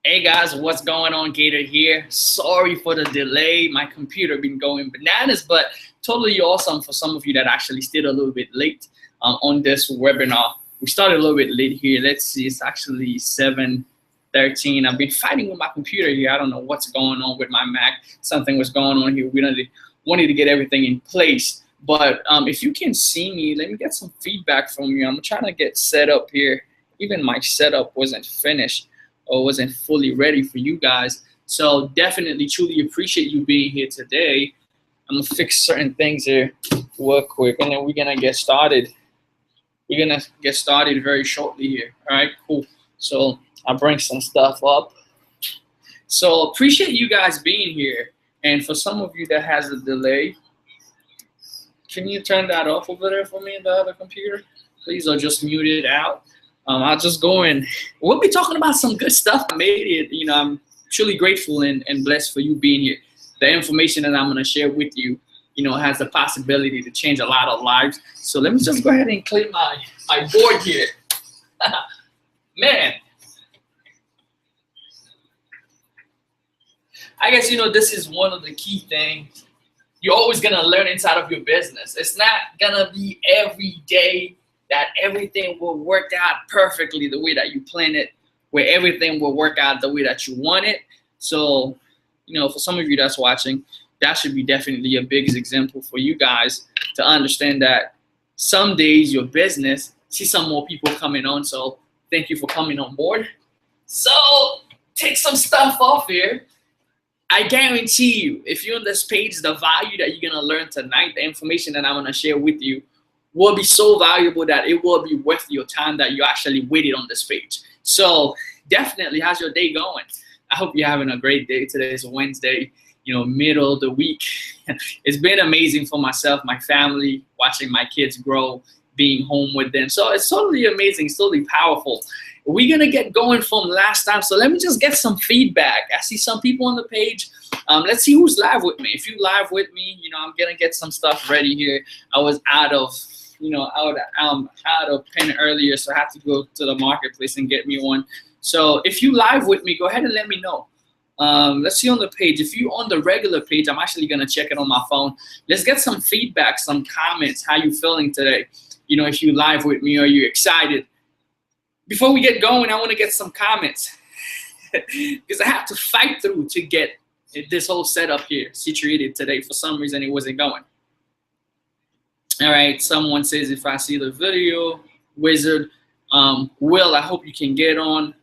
Hey guys, what's going on? Keder here. Sorry for the delay. My computer been going bananas, but totally awesome for some of you that actually stayed a little bit late on this webinar. We started a little bit late here. Let's see, it's actually 7:13. I've been fighting with my computer here. I don't know what's going on with my Mac. Something was going on here. We wanted to get everything in place. But if you can see me, let me get some feedback from you. I'm trying to get set up here. Even my setup wasn't finished or wasn't fully ready for you guys. So definitely, truly appreciate you being here today. I'm gonna fix certain things here real quick, and then we're gonna get started. We're gonna get started very shortly here. All right, cool. So I'll bring some stuff up. So appreciate you guys being here. And for some of you that has a delay, can you turn that off over there for me in the other computer, please, or just mute it out? I'll just go in. We'll be talking about some good stuff. I made it. You know, I'm truly grateful and blessed for you being here. The information that I'm going to share with you, you know, has the possibility to change a lot of lives. So let me just go ahead and clear my board here. Man, I guess, you know, this is one of the key things you're always going to learn inside of your business. It's not going to be every day that everything will work out perfectly the way that you plan it, where everything will work out the way that you want it. So, you know, for some of you that's watching, that should be definitely a big example for you guys to understand that some days your business, see some more people coming on. So thank you for coming on board. So take some stuff off here. I guarantee you, if you're on this page, the value that you're gonna learn tonight, the information that I'm gonna share with you, will be so valuable that it will be worth your time that you actually waited on this page. So definitely, how's your day going? I hope you're having a great day. Today is Wednesday, you know, middle of the week. It's been amazing for myself, my family, watching my kids grow, being home with them. So it's totally amazing, it's totally powerful. We're gonna get going from last time. So let me just get some feedback. I see some people on the page. Let's see who's live with me. If you live with me, you know, I'm gonna get some stuff ready here. I was out of pen earlier, so I have to go to the marketplace and get me one. So if you live with me, go ahead and let me know. Let's see on the page. If you're on the regular page, I'm actually gonna check it on my phone. Let's get some feedback, some comments. How you feeling today? You know, if you live with me, are you excited? Before we get going, I want to get some comments because I have to fight through to get this whole setup here situated today. For some reason, it wasn't going. All right, someone says if I see the video, Wizard, Will, I hope you can get on.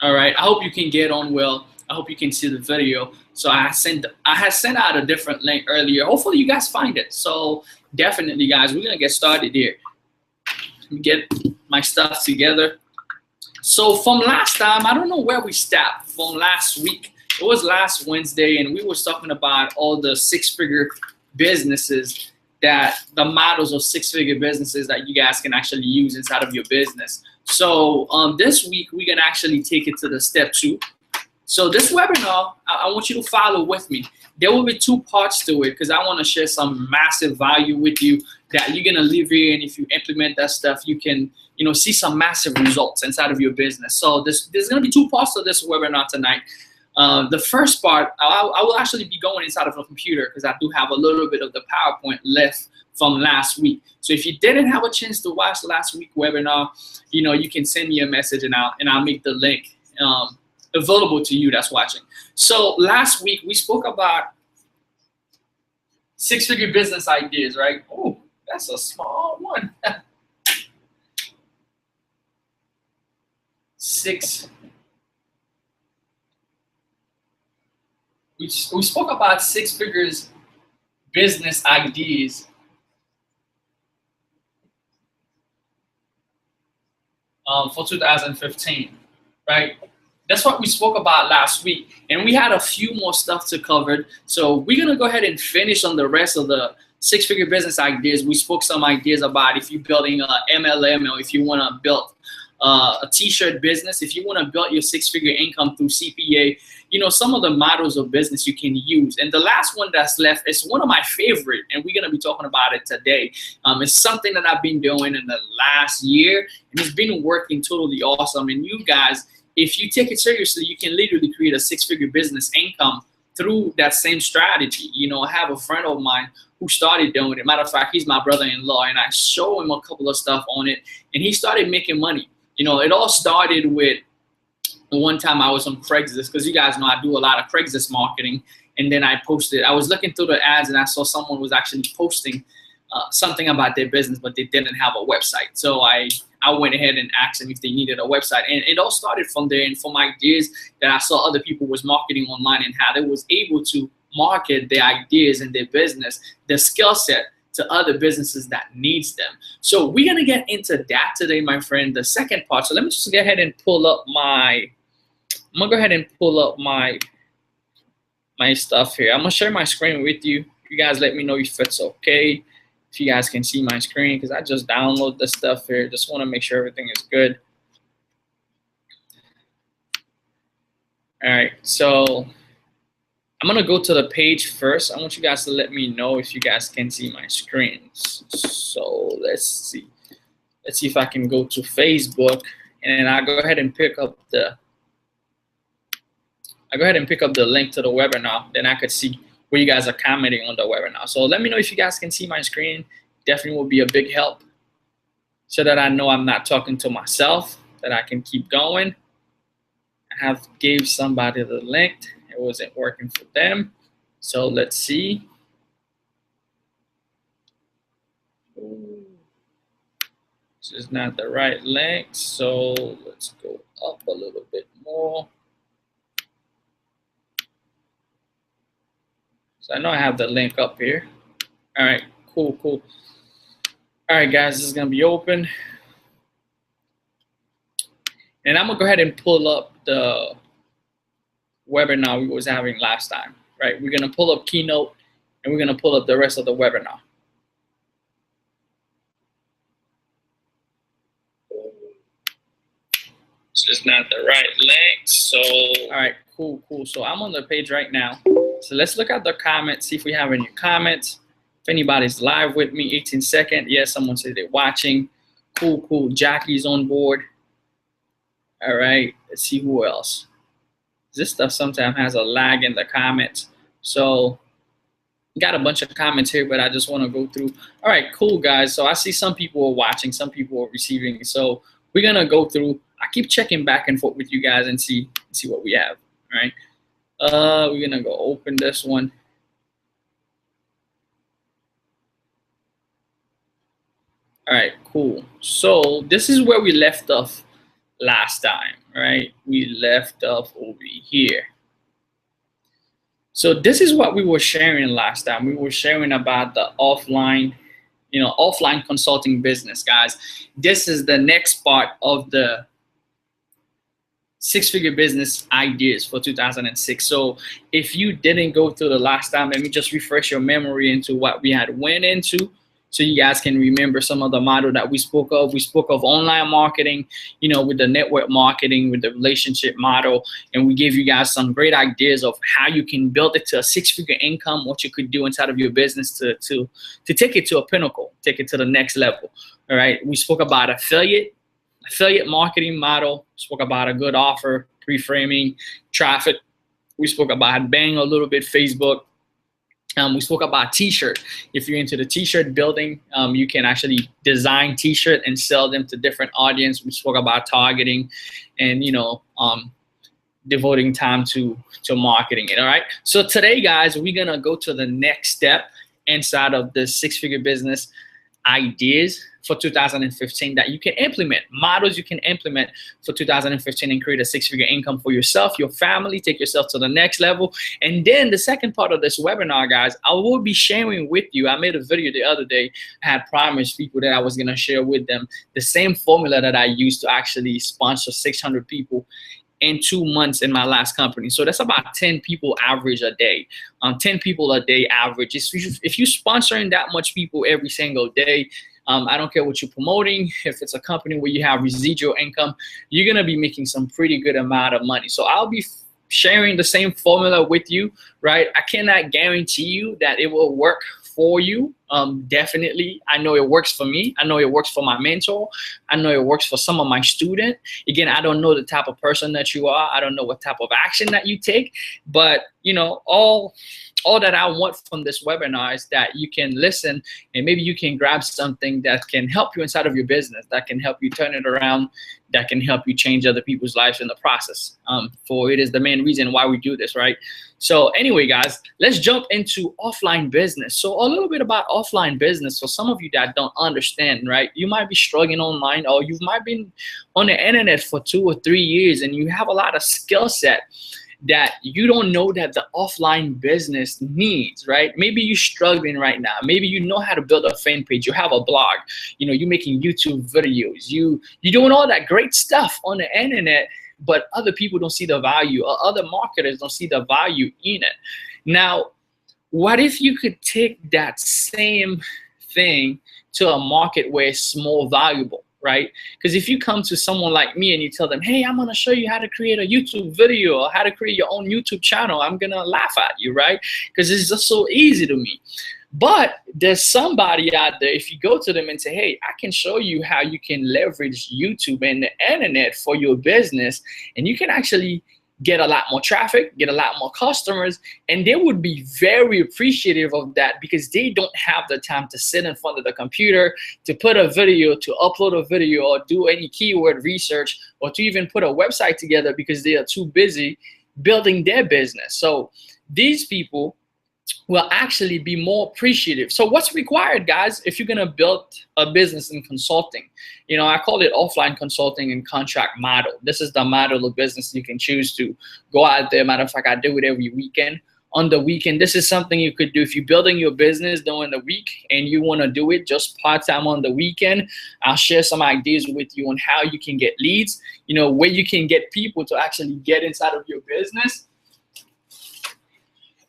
All right, I hope you can get on, Will. I hope you can see the video. So I had sent out a different link earlier. Hopefully you guys find it. So definitely, guys, we're gonna get started here. Let me get my stuff together. So from last time, I don't know where we stopped from last week. It was last Wednesday, and we was talking about all the six-figure businesses, that the models of six-figure businesses that you guys can actually use inside of your business. So this week, we're gonna actually take it to the step 2. So this webinar, I want you to follow with me. There will be 2 parts to it because I want to share some massive value with you that you're gonna live here, and if you implement that stuff, you can, you know, see some massive results inside of your business. So there's gonna be 2 parts to this webinar tonight. The first part, I will actually be going inside of a computer because I do have a little bit of the PowerPoint left from last week. So if you didn't have a chance to watch last week's webinar, you know, you can send me a message and I'll make the link available to you that's watching. So last week we spoke about 6-figure business ideas, right? Oh, that's a small one. We spoke about 6 figures business ideas for 2015, right? That's what we spoke about last week, and we had a few more stuff to cover. So we're gonna go ahead and finish on the rest of the 6-figure business ideas. We spoke some ideas about if you're building a MLM, or if you wanna build a t-shirt business, if you wanna build your 6-figure income through CPA, some of the models of business you can use. And the last one that's left is one of my favorite, and we're gonna be talking about it today. It's something that I've been doing in the last year, and it's been working totally awesome. And you guys, if you take it seriously, you can literally create a six-figure business income through that same strategy. I have a friend of mine who started doing it. Matter of fact, he's my brother-in-law, and I show him a couple of stuff on it, and he started making money. It all started with one time I was on Craigslist, because you guys know I do a lot of Craigslist marketing, and then I was looking through the ads, and I saw someone was actually posting something about their business, but they didn't have a website. So I went ahead and asked them if they needed a website, and it all started from there, and from ideas that I saw other people was marketing online, and how they was able to market their ideas and their business, their skill set, to other businesses that needs them. So we're gonna get into that today, my friend, the second part. So let me just go ahead and pull up my my stuff here. I'm gonna share my screen with you. You guys let me know if it's okay, if you guys can see my screen, because I just download the stuff here. Just want to make sure everything is good. All right, so I'm gonna go to the page first. I want you guys to let me know if you guys can see my screens. So let's see if I can go to Facebook, and I'll go ahead and pick up the link to the webinar. Then I could see where you guys are commenting on the webinar. So let me know if you guys can see my screen. Definitely will be a big help, so that I know I'm not talking to myself, that I can keep going. I have gave somebody the link. It wasn't working for them. So let's see. This is not the right link. So let's go up a little bit more. So I know I have the link up here. All right, cool. All right, guys, this is gonna be open. And I'm gonna go ahead and pull up the webinar we was having last time, right? We're gonna pull up Keynote, and we're gonna pull up the rest of the webinar. This is not the right link. So, all right, cool. So I'm on the page right now. So let's look at the comments, see if we have any comments. If anybody's live with me, 18 seconds. Yes, someone said they're watching. Cool. Jackie's on board. All right, let's see who else. This stuff sometimes has a lag in the comments. So got a bunch of comments here, but I just want to go through. All right, cool, guys. So I see some people are watching, some people are receiving. So we're going to go through. I keep checking back and forth with you guys and see what we have. All right. We're going to go open this one. All right, cool. So this is where we left off last time, right? We left off over here. So this is what we were sharing last time. We were sharing about the offline consulting business, guys. This is the next part of the six-figure business ideas for 2006. So if you didn't go through the last time, let me just refresh your memory into what we had went into, so you guys can remember some of the model that we spoke of. We spoke of online marketing, with the network marketing, with the relationship model, and we gave you guys some great ideas of how you can build it to a six-figure income, what you could do inside of your business to take it to a pinnacle, take it to the next level. All right, we spoke about affiliate marketing model, spoke about a good offer, pre-framing, traffic. We spoke about bang a little bit, Facebook. We spoke about t-shirt. If you're into the t-shirt building, you can actually design t-shirt and sell them to different audience. We spoke about targeting and, devoting time to marketing it. All right. So today, guys, we're going to go to the next step inside of the six-figure business ideas for 2015 that you can implement, models you can implement for 2015 and create a six-figure income for yourself, your family, take yourself to the next level. And then the second part of this webinar, guys, I will be sharing with you. I made a video the other day. I had promised people that I was going to share with them the same formula that I used to actually sponsor 600 people in 2 months in my last company. So that's about 10 people average a day. 10 people a day average. If you're sponsoring that much people every single day, I don't care what you're promoting. If it's a company where you have residual income, you're gonna be making some pretty good amount of money. So I'll be sharing the same formula with you, right? I cannot guarantee you that it will work for you. Definitely, I know it works for me. I know it works for my mentor. I know it works for some of my students. Again, I don't know the type of person that you are. I don't know what type of action that you take, but you know, all that I want from this webinar is that you can listen and maybe you can grab something that can help you inside of your business, that can help you turn it around, that can help you change other people's lives in the process. For it is the main reason why we do this, right? So anyway, guys, let's jump into offline business. So a little bit about offline business. For some of you that don't understand, right? You might be struggling online, or you might be on the internet for 2 or 3 years and you have a lot of skill set that you don't know that the offline business needs, right? Maybe you're struggling right now. Maybe you know how to build a fan page. You have a blog. You know, you're making YouTube videos. You're doing all that great stuff on the internet, but other people don't see the value, or other marketers don't see the value in it. Now, what if you could take that same thing to a market where it's more valuable? Right? Because if you come to someone like me and you tell them, hey, I'm going to show you how to create a YouTube video or how to create your own YouTube channel, I'm going to laugh at you, right? Because it's just so easy to me. But there's somebody out there, if you go to them and say, hey, I can show you how you can leverage YouTube and the internet for your business, and you can actually get a lot more traffic, get a lot more customers, and they would be very appreciative of that, because they don't have the time to sit in front of the computer, to put a video, to upload a video, or do any keyword research, or to even put a website together, because they are too busy building their business. So these people will actually be more appreciative. So what's required, guys, if you're gonna build a business in consulting? You know, I call it offline consulting and contract model. This is the model of business you can choose to go out there. Matter of fact, I do it every weekend. On the weekend, this is something you could do if you're building your business during the week and you want to do it just part-time on the weekend. I'll share some ideas with you on how you can get leads, you know, where you can get people to actually get inside of your business,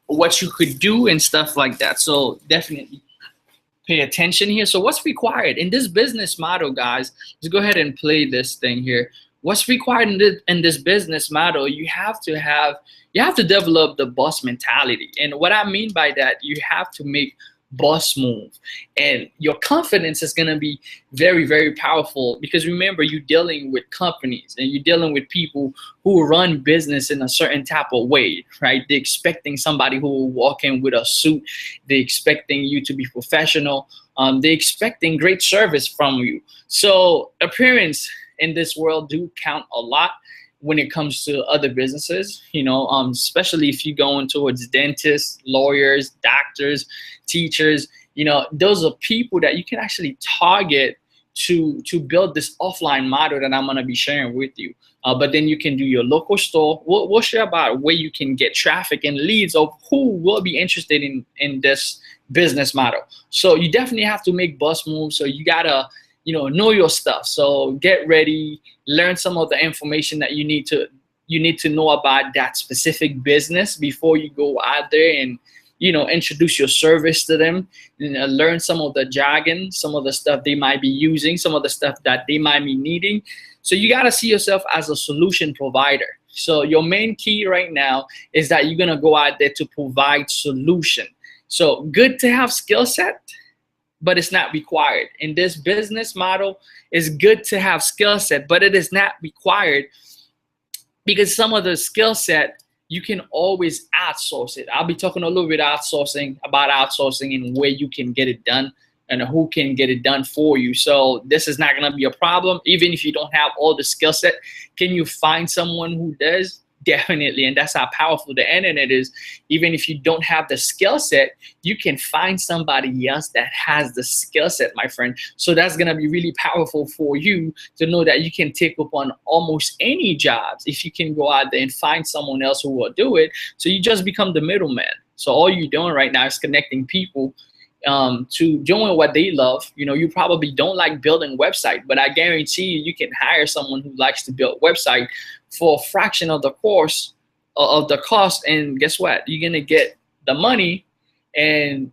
what you could do and stuff like that. So definitely pay attention here. So what's required in this business model, guys? Let's go ahead and play this thing here. What's required in this business model? You have to develop the boss mentality. And what I mean by that, you have to make boss move, and your confidence is going to be very, very powerful, because remember, you're dealing with companies and you're dealing with people who run business in a certain type of way, right? They're expecting somebody who will walk in with a suit. They're expecting you to be professional. They're expecting great service from you. So appearance in this world do count a lot when it comes to other businesses, you know, especially if you're going towards dentists, lawyers, doctors, teachers. You know, those are people that you can actually target to build this offline model that I'm going to be sharing with you. But then you can do your local store. We'll share about where you can get traffic and leads of who will be interested in this business model. So you definitely have to make bus moves. So you got to, you know your stuff. So get ready, learn some of the information that you need to know about that specific business before you go out there and, you know, introduce your service to them, and learn some of the jargon, some of the stuff they might be using, some of the stuff that they might be needing. So you got to see yourself as a solution provider. So your main key right now is that you're going to go out there to provide solution. So good to have skill set, but it's not required. In this business model, it's good to have skill set, but it is not required, because some of the skill set, you can always outsource it. I'll be talking a little bit about outsourcing and where you can get it done and who can get it done for you. So this is not gonna be a problem. Even if you don't have all the skill set, can you find someone who does? Definitely. And that's how powerful the internet is. Even if you don't have the skill set, you can find somebody else that has the skill set, my friend. So that's going to be really powerful for you to know that you can take up on almost any jobs if you can go out there and find someone else who will do it. So you just become the middleman. So all you're doing right now is connecting people to doing what they love. You know, you probably don't like building website, but I guarantee you can hire someone who likes to build website for a fraction of the cost, and guess what? You're gonna get the money and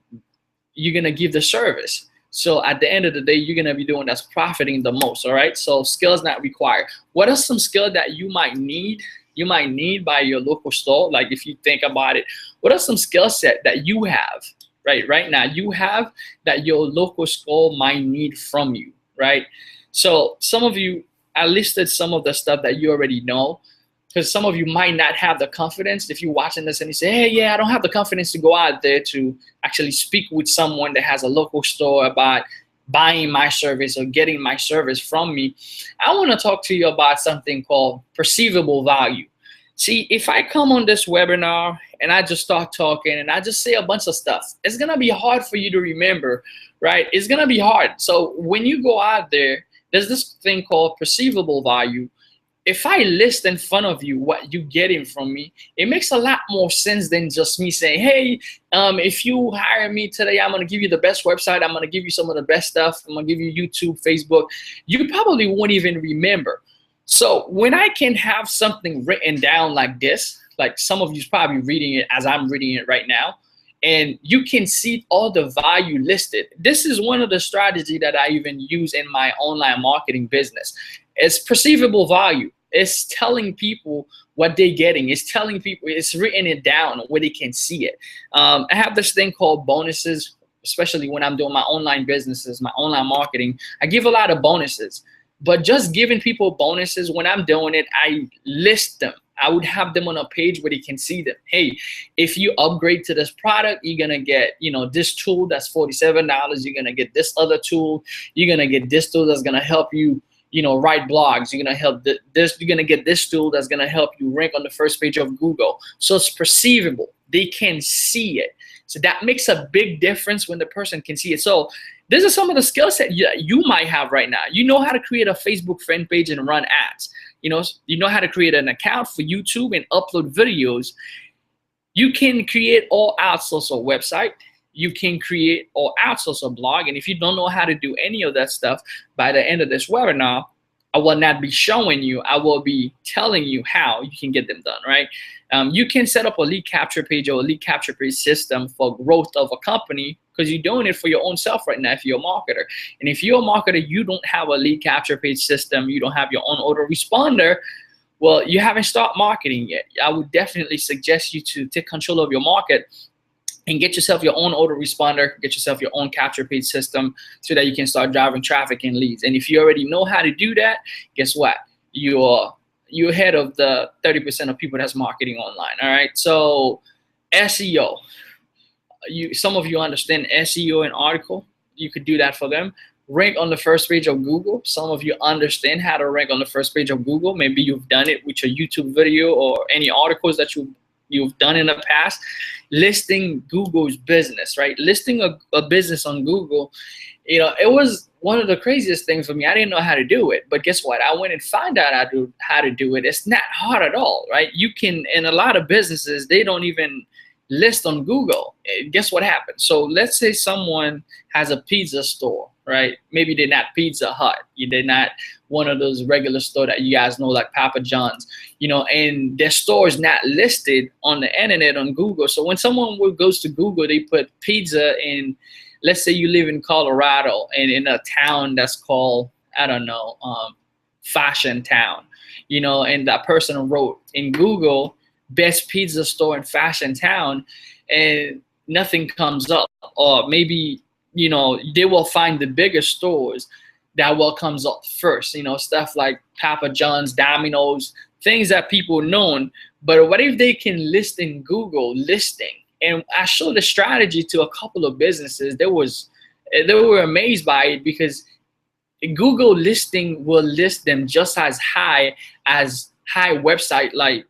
you're gonna give the service. So at the end of the day, you're gonna be doing that's profiting the most. All right, so skills not required. What are some skills that you might need you might need by your local store. Like if you think about it, what are some skill set that you have, right now you have that your local store might need from you, right? So some of you, I listed some of the stuff that you already know, because some of you might not have the confidence. If you're watching this and you say, hey, yeah, I don't have the confidence to go out there to actually speak with someone that has a local store about buying my service or getting my service from me, I want to talk to you about something called perceivable value. See, if I come on this webinar and I just start talking and I just say a bunch of stuff, it's going to be hard for you to remember, right? It's going to be hard. So when you go out there, there's this thing called perceivable value. If I list in front of you what you're getting from me, it makes a lot more sense than just me saying, hey, if you hire me today, I'm going to give you the best website. I'm going to give you some of the best stuff. I'm going to give you YouTube, Facebook. You probably won't even remember. So when I can have something written down like this, like some of you's probably reading it as I'm reading it right now, and you can see all the value listed. This is one of the strategies that I even use in my online marketing business. It's perceivable value. It's telling people what they're getting. It's telling people, it's written it down where they can see it. I have this thing called bonuses, especially when I'm doing my online businesses, my online marketing. I give a lot of bonuses, but just giving people bonuses, when I'm doing it, I list them. I would have them on a page where they can see them. Hey, if you upgrade to this product, you're gonna get, this tool that's $47. You're gonna get this other tool. You're gonna get this tool that's gonna help you, write blogs. You're gonna help this. You're gonna get this tool that's gonna help you rank on the first page of Google. So it's perceivable. They can see it. So that makes a big difference when the person can see it. So these are some of the skill set you might have right now. You know how to create a Facebook friend page and run ads. You know how to create an account for YouTube and upload videos. You can create or outsource a website. You can create or outsource a blog. And if you don't know how to do any of that stuff, by the end of this webinar, I will not be showing you. I will be telling you how you can get them done, right? You can set up a lead capture page or a lead capture page system for growth of a company, because you're doing it for your own self right now if you're a marketer. And if you're a marketer, you don't have a lead capture page system, you don't have your own autoresponder, well, you haven't started marketing yet. I would definitely suggest you to take control of your market and get yourself your own autoresponder, get yourself your own capture page system so that you can start driving traffic and leads. And if you already know how to do that, guess what? You're ahead of the 30% of people that's marketing online, all right? So SEO. Some of you understand SEO and article. You could do that for them. Rank on the first page of Google. Some of you understand how to rank on the first page of Google. Maybe you've done it with your YouTube video or any articles that you've done in the past. Listing Google's business, right? Listing a business on Google, it was one of the craziest things for me. I didn't know how to do it, but guess what? I went and found out how to do it. It's not hard at all, right? You can, in a lot of businesses, they don't even list on Google. Guess what happens? So let's say someone has a pizza store, right? Maybe they're not Pizza Hut. They're not one of those regular store that you guys know, like Papa John's, and their store is not listed on the internet on Google. So when someone goes to Google, they put pizza in, let's say you live in Colorado and in a town that's called, I don't know, Fashion Town, and that person wrote in Google, best pizza store in Fashion Town, and nothing comes up. Or maybe, they will find the bigger stores that will comes up first, stuff like Papa John's, Domino's, things that people know. But what if they can list in Google listing? And I showed the strategy to a couple of businesses. They were amazed by it, because Google listing will list them just as high website like,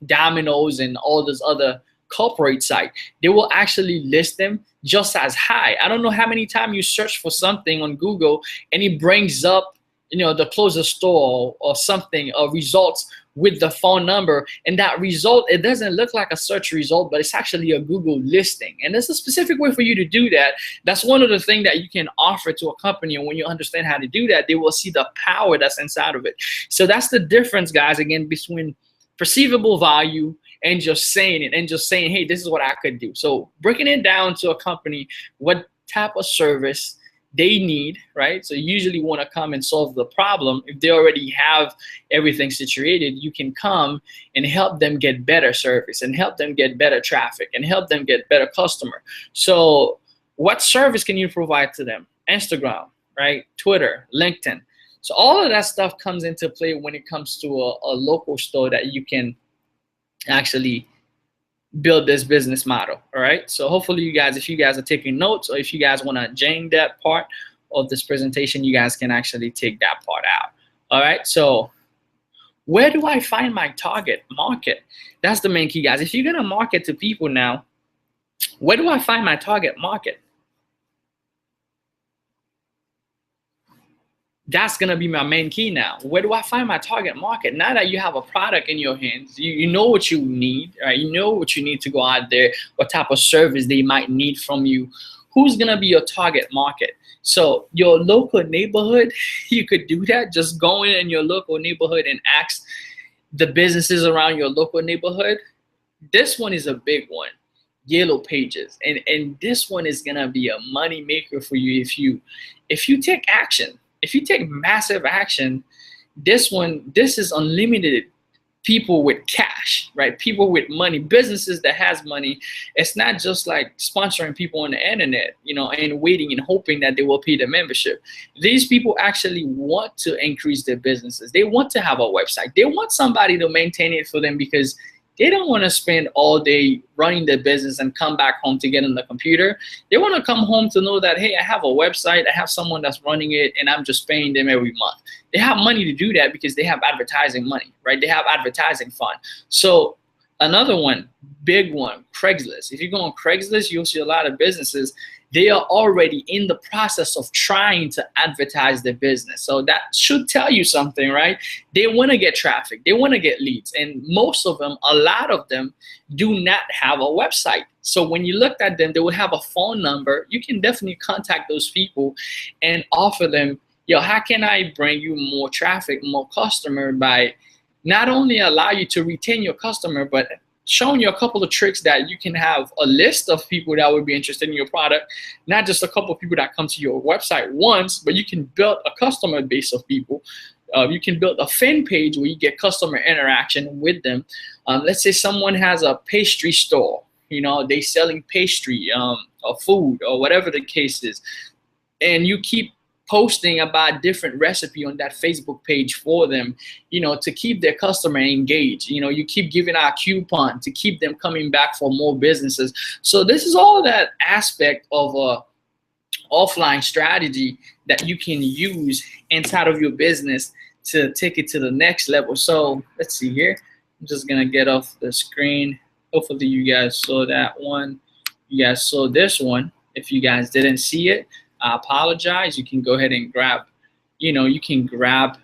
Domino's and all those other corporate site. They will actually list them just as high. I don't know how many times you search for something on Google and it brings up, the closest store or something, or results with the phone number, and that result, it doesn't look like a search result, but it's actually a Google listing. And there's a specific way for you to do that. That's one of the things that you can offer to a company, and when you understand how to do that, they will see the power that's inside of it. So that's the difference, guys, again, between perceivable value and just saying it, and just saying, hey, this is what I could do. So breaking it down to a company, what type of service they need, right? So you usually want to come and solve the problem. If they already have everything situated, you can come and help them get better service and help them get better traffic and help them get better customer. So what service can you provide to them? Instagram, right? Twitter, LinkedIn. So all of that stuff comes into play when it comes to a local store that you can actually build this business model. All right, so hopefully you guys, if you guys are taking notes, or if you guys want to jam that part of this presentation, you guys can actually take that part out. All right, so where do I find my target market? That's the main key, guys. If you're gonna market to people now, where do I find my target market? That's gonna be my main key now. Where do I find my target market? Now that you have a product in your hands, you know what you need, right? You know what you need to go out there, what type of service they might need from you. Who's gonna be your target market? So your local neighborhood, you could do that. Just go in your local neighborhood and ask the businesses around your local neighborhood. This one is a big one, Yellow Pages. And this one is gonna be a money maker for you if you take action. If you take massive action, this is unlimited people with cash, right? People with money, businesses that has money. It's not just like sponsoring people on the internet, you know, and waiting and hoping that they will pay the membership. These people actually want to increase their businesses. They want to have a website. They want somebody to maintain it for them because they don't want to spend all day running their business and come back home to get on the computer. They want to come home to know that, hey, I have a website, I have someone that's running it, and I'm just paying them every month. They have money to do that because they have advertising money, right? They have advertising fund. So another one, big one, Craigslist. If you go on Craigslist, you'll see a lot of businesses, they are already in the process of trying to advertise their business. So that should tell you something, right? They want to get traffic. They want to get leads. And most of them, a lot of them, do not have a website. So when you look at them, they will have a phone number. You can definitely contact those people and offer them, yo, how can I bring you more traffic, more customer by not only allow you to retain your customer, but showing you a couple of tricks that you can have a list of people that would be interested in your product, not just a couple of people that come to your website once, but you can build a customer base of people. You can build a fan page where you get customer interaction with them. Let's say someone has a pastry store, you know, they selling pastry or food or whatever the case is, and you keep posting about different recipe on that Facebook page for them, you know, to keep their customer engaged. You know, you keep giving out coupon to keep them coming back for more businesses. So this is all that aspect of a offline strategy that you can use inside of your business to take it to the next level. So let's see here. I'm just gonna get off the screen. Hopefully you guys saw that one. You guys saw this one. If you guys didn't see it, I apologize. You can go ahead and grab, you know, you can grab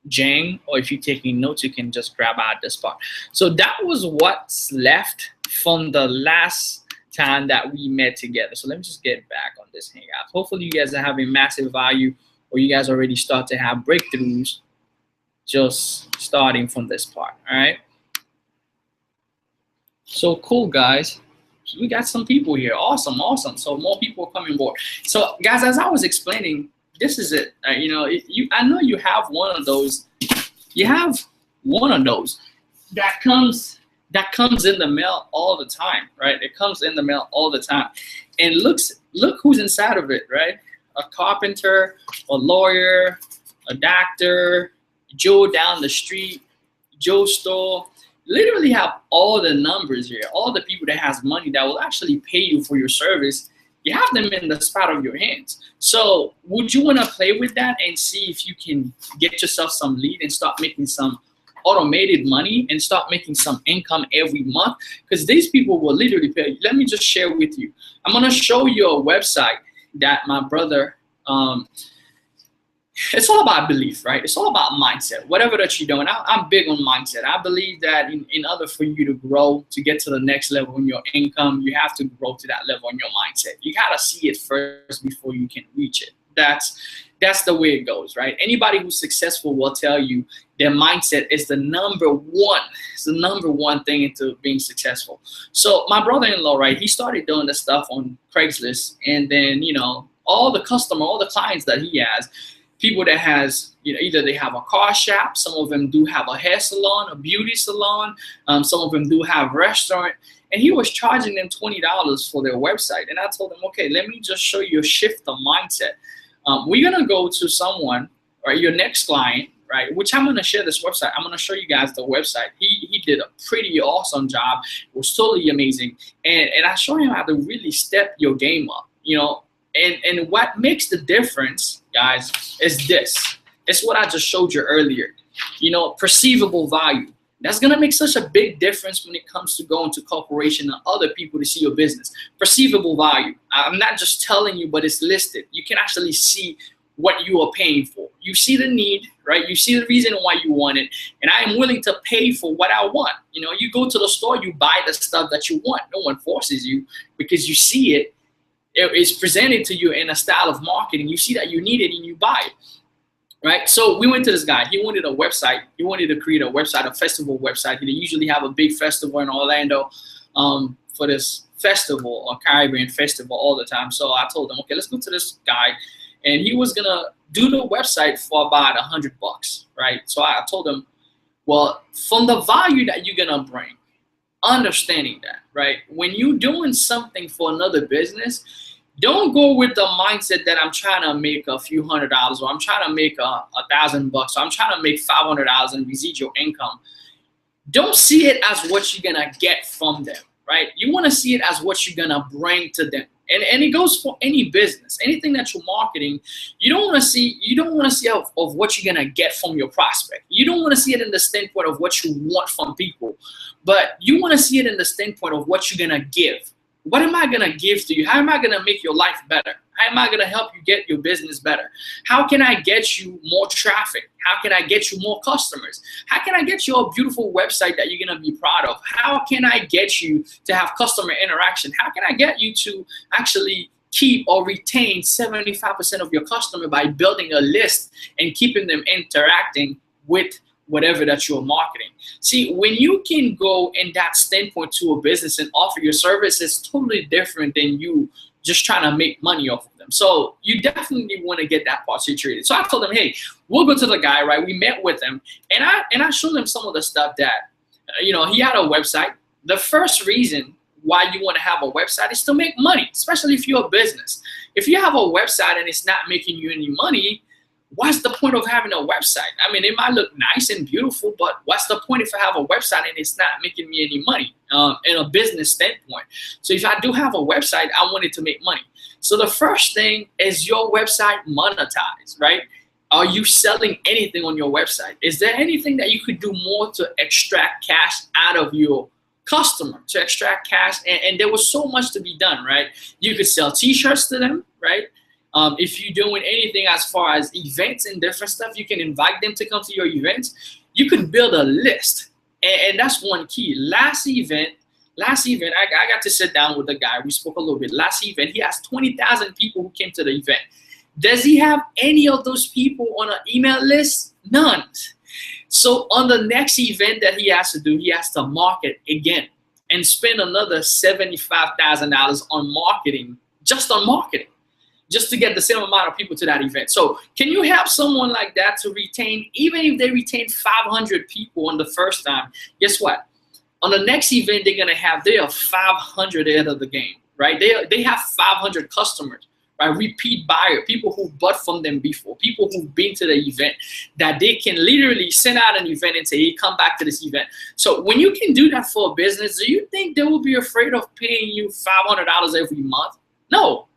Jang, or if you're taking notes, you can just grab out this part. So that was what's left from the last time that we met together. So let me just get back on this hangout. Hopefully you guys are having massive value, or you guys already start to have breakthroughs just starting from this part. All right. So cool, guys. We got some people here. Awesome, awesome. So more people coming aboard. So guys, as I was explaining, this is it. You know, I know you have one of those. You have one of those that comes in the mail all the time, right? It comes in the mail all the time, and look who's inside of it, right? A carpenter, a lawyer, a doctor, Joe down the street, Joe store. Literally have all the numbers here, all the people that has money that will actually pay you for your service. You have them in the spot of your hands. So would you want to play with that and see if you can get yourself some lead and start making some automated money and start making some income every month? Because these people will literally pay you. Let me just share with you. I'm going to show you a website that my brother, it's all about belief, right? It's all about mindset, whatever that you're doing. I'm big on mindset. I believe that in order for you to grow, to get to the next level in your income, you have to grow to that level in your mindset. You got to see it first before you can reach it. That's the way it goes, right? Anybody who's successful will tell you their mindset is the number one. It's the number one thing into being successful. So my brother-in-law, right, he started doing this stuff on Craigslist, and then, you know, all the clients that he has, people that has, either they have a car shop, some of them do have a hair salon, a beauty salon, some of them do have restaurant, and he was charging them $20 for their website. And I told him, okay, let me just show you a shift of mindset. We're gonna go to someone, or your next client, right? Which I'm gonna share this website. I'm gonna show you guys the website. He did a pretty awesome job. It was totally amazing. And I showed him how to really step your game up, And what makes the difference, guys, is this. It's what I just showed you earlier. Perceivable value. That's gonna make such a big difference when it comes to going to corporation and other people to see your business. Perceivable value. I'm not just telling you, but it's listed. You can actually see what you are paying for. You see the need, right? You see the reason why you want it, and I am willing to pay for what I want. You go to the store, you buy the stuff that you want. No one forces you, because you see it. It's presented to you in a style of marketing. You see that you need it and you buy it, right? So we went to this guy. He wanted a website. He wanted to create a website, a festival website. They usually have a big festival in Orlando for this festival, or Caribbean festival, all the time. So I told him, okay, let's go to this guy. And he was gonna do the website for about $100, right? So I told him, well, from the value that you're gonna bring, understanding that, right? When you're doing something for another business, don't go with the mindset that I'm trying to make a few $100, or I'm trying to make $1,000, or I'm trying to make $500 in residual income. Don't see it as what you're gonna get from them, right? You wanna see it as what you're gonna bring to them. And it goes for any business, anything that you're marketing. You don't want to see of what you're gonna get from your prospect. You don't want to see it in the standpoint of what you want from people, but you want to see it in the standpoint of what you're gonna give. What am I gonna give to you? How am I gonna make your life better? How am I gonna help you get your business better? How can I get you more traffic? How can I get you more customers? How can I get you a beautiful website that you're gonna be proud of? How can I get you to have customer interaction? How can I get you to actually keep or retain 75% of your customer by building a list and keeping them interacting with whatever that you're marketing? See, when you can go in that standpoint to a business and offer your service, it's totally different than you just trying to make money off of them. So you definitely want to get that part situated. So I told him, hey, we'll go to the guy, right? We met with him, and I showed him some of the stuff that, he had a website. The first reason why you want to have a website is to make money, especially if you're a business. If you have a website and it's not making you any money, what's the point of having a website? I mean, it might look nice and beautiful, but what's the point if I have a website and it's not making me any money in a business standpoint? So if I do have a website, I want it to make money. So the first thing is your website monetized, right? Are you selling anything on your website? Is there anything that you could do more to extract cash out of your customer, to extract cash? And there was so much to be done, right? You could sell t-shirts to them, right? If you're doing anything as far as events and different stuff, you can invite them to come to your events. You can build a list, and that's one key. Last event, I got to sit down with the guy. We spoke a little bit. Last event, he has 20,000 people who came to the event. Does he have any of those people on an email list? None. So on the next event that he has to do, he has to market again and spend another $75,000 on marketing, just on marketing, just to get the same amount of people to that event. So can you help someone like that to retain, even if they retain 500 people on the first time, guess what? On the next event, they are 500 ahead of the game, right? They have 500 customers, right? Repeat buyer, people who bought from them before, people who've been to the event, that they can literally send out an event and say, hey, come back to this event. So when you can do that for a business, do you think they will be afraid of paying you $500 every month? No.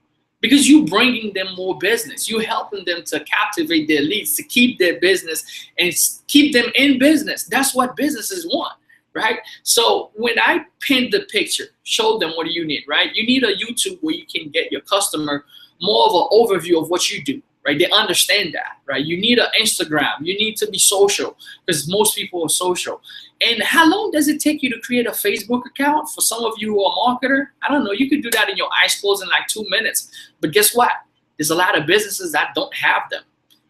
Because you're bringing them more business. You're helping them to captivate their leads, to keep their business and keep them in business. That's what businesses want, right? So when I pinned the picture, show them what do you need, right? You need a YouTube where you can get your customer more of an overview of what you do, right? They understand that, right? You need an Instagram. You need to be social, because most people are social. And how long does it take you to create a Facebook account? For some of you who are a marketer, I don't know, you could do that in your eyes closed in like 2 minutes. But guess what? There's a lot of businesses that don't have them.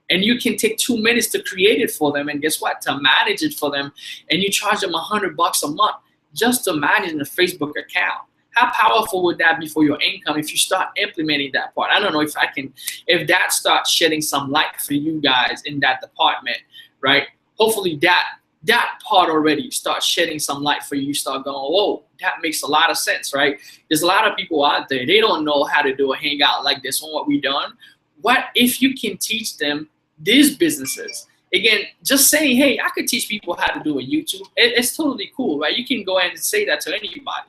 And you can take 2 minutes to create it for them. And guess what? To manage it for them. And you charge them $100 a month just to manage a Facebook account. How powerful would that be for your income if you start implementing that part? I don't know if that starts shedding some light for you guys in that department, right? Hopefully that part already starts shedding some light for you. You start going, whoa, that makes a lot of sense, right? There's a lot of people out there, they don't know how to do a hangout like this on what we done. What if you can teach them these businesses? Again, just saying, hey, I could teach people how to do a YouTube. It's totally cool, right? You can go ahead and say that to anybody.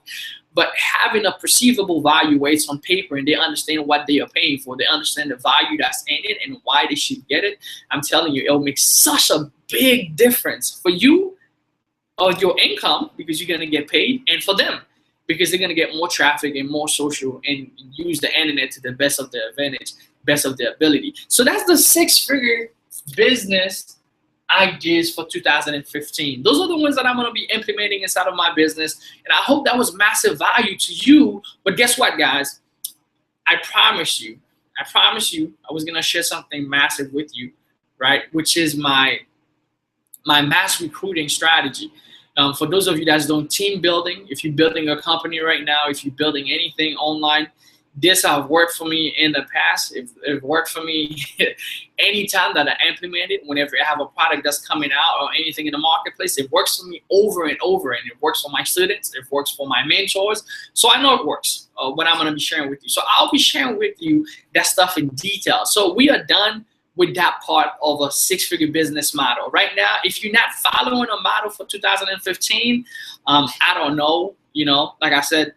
But having a perceivable value where it's on paper and they understand what they are paying for, they understand the value that's in it and why they should get it, I'm telling you, it'll make such a big difference for you or your income, because you're going to get paid, and for them because they're going to get more traffic and more social and use the internet to the best of their advantage, best of their ability. So that's the 6-figure business ideas for 2015. Those are the ones that I'm going to be implementing inside of my business, and I hope that was massive value to you. But guess what, guys? I promise you I was going to share something massive with you, right? Which is my mass recruiting strategy. For those of you that's doing team building, if you're building a company right now, if you're building anything online, this have worked for me in the past. It worked for me anytime that I implement it. Whenever I have a product that's coming out or anything in the marketplace, it works for me over and over, and it works for my students, it works for my mentors. So I know it works, what I'm going to be sharing with you. So I'll be sharing with you that stuff in detail. So we are done with that part of a 6-figure business model. Right now, if you're not following a model for 2015, I don't know, like I said,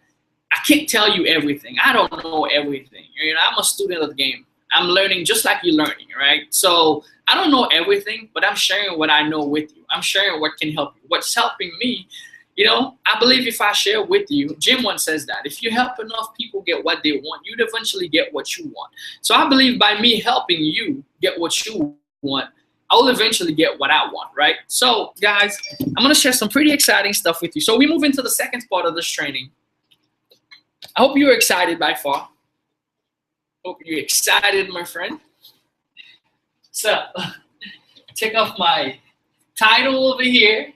I can't tell you everything. I don't know everything. I'm a student of the game. I'm learning just like you're learning, right? So I don't know everything, but I'm sharing what I know with you. I'm sharing what can help you. What's helping me, I believe if I share with you, Jim once says that if you help enough people get what they want, you'd eventually get what you want. So I believe by me helping you get what you want, I will eventually get what I want, right? So guys, I'm going to share some pretty exciting stuff with you. So we move into the second part of this training. I hope you're excited by far. Hope you're excited, my friend. So, take off my title over here.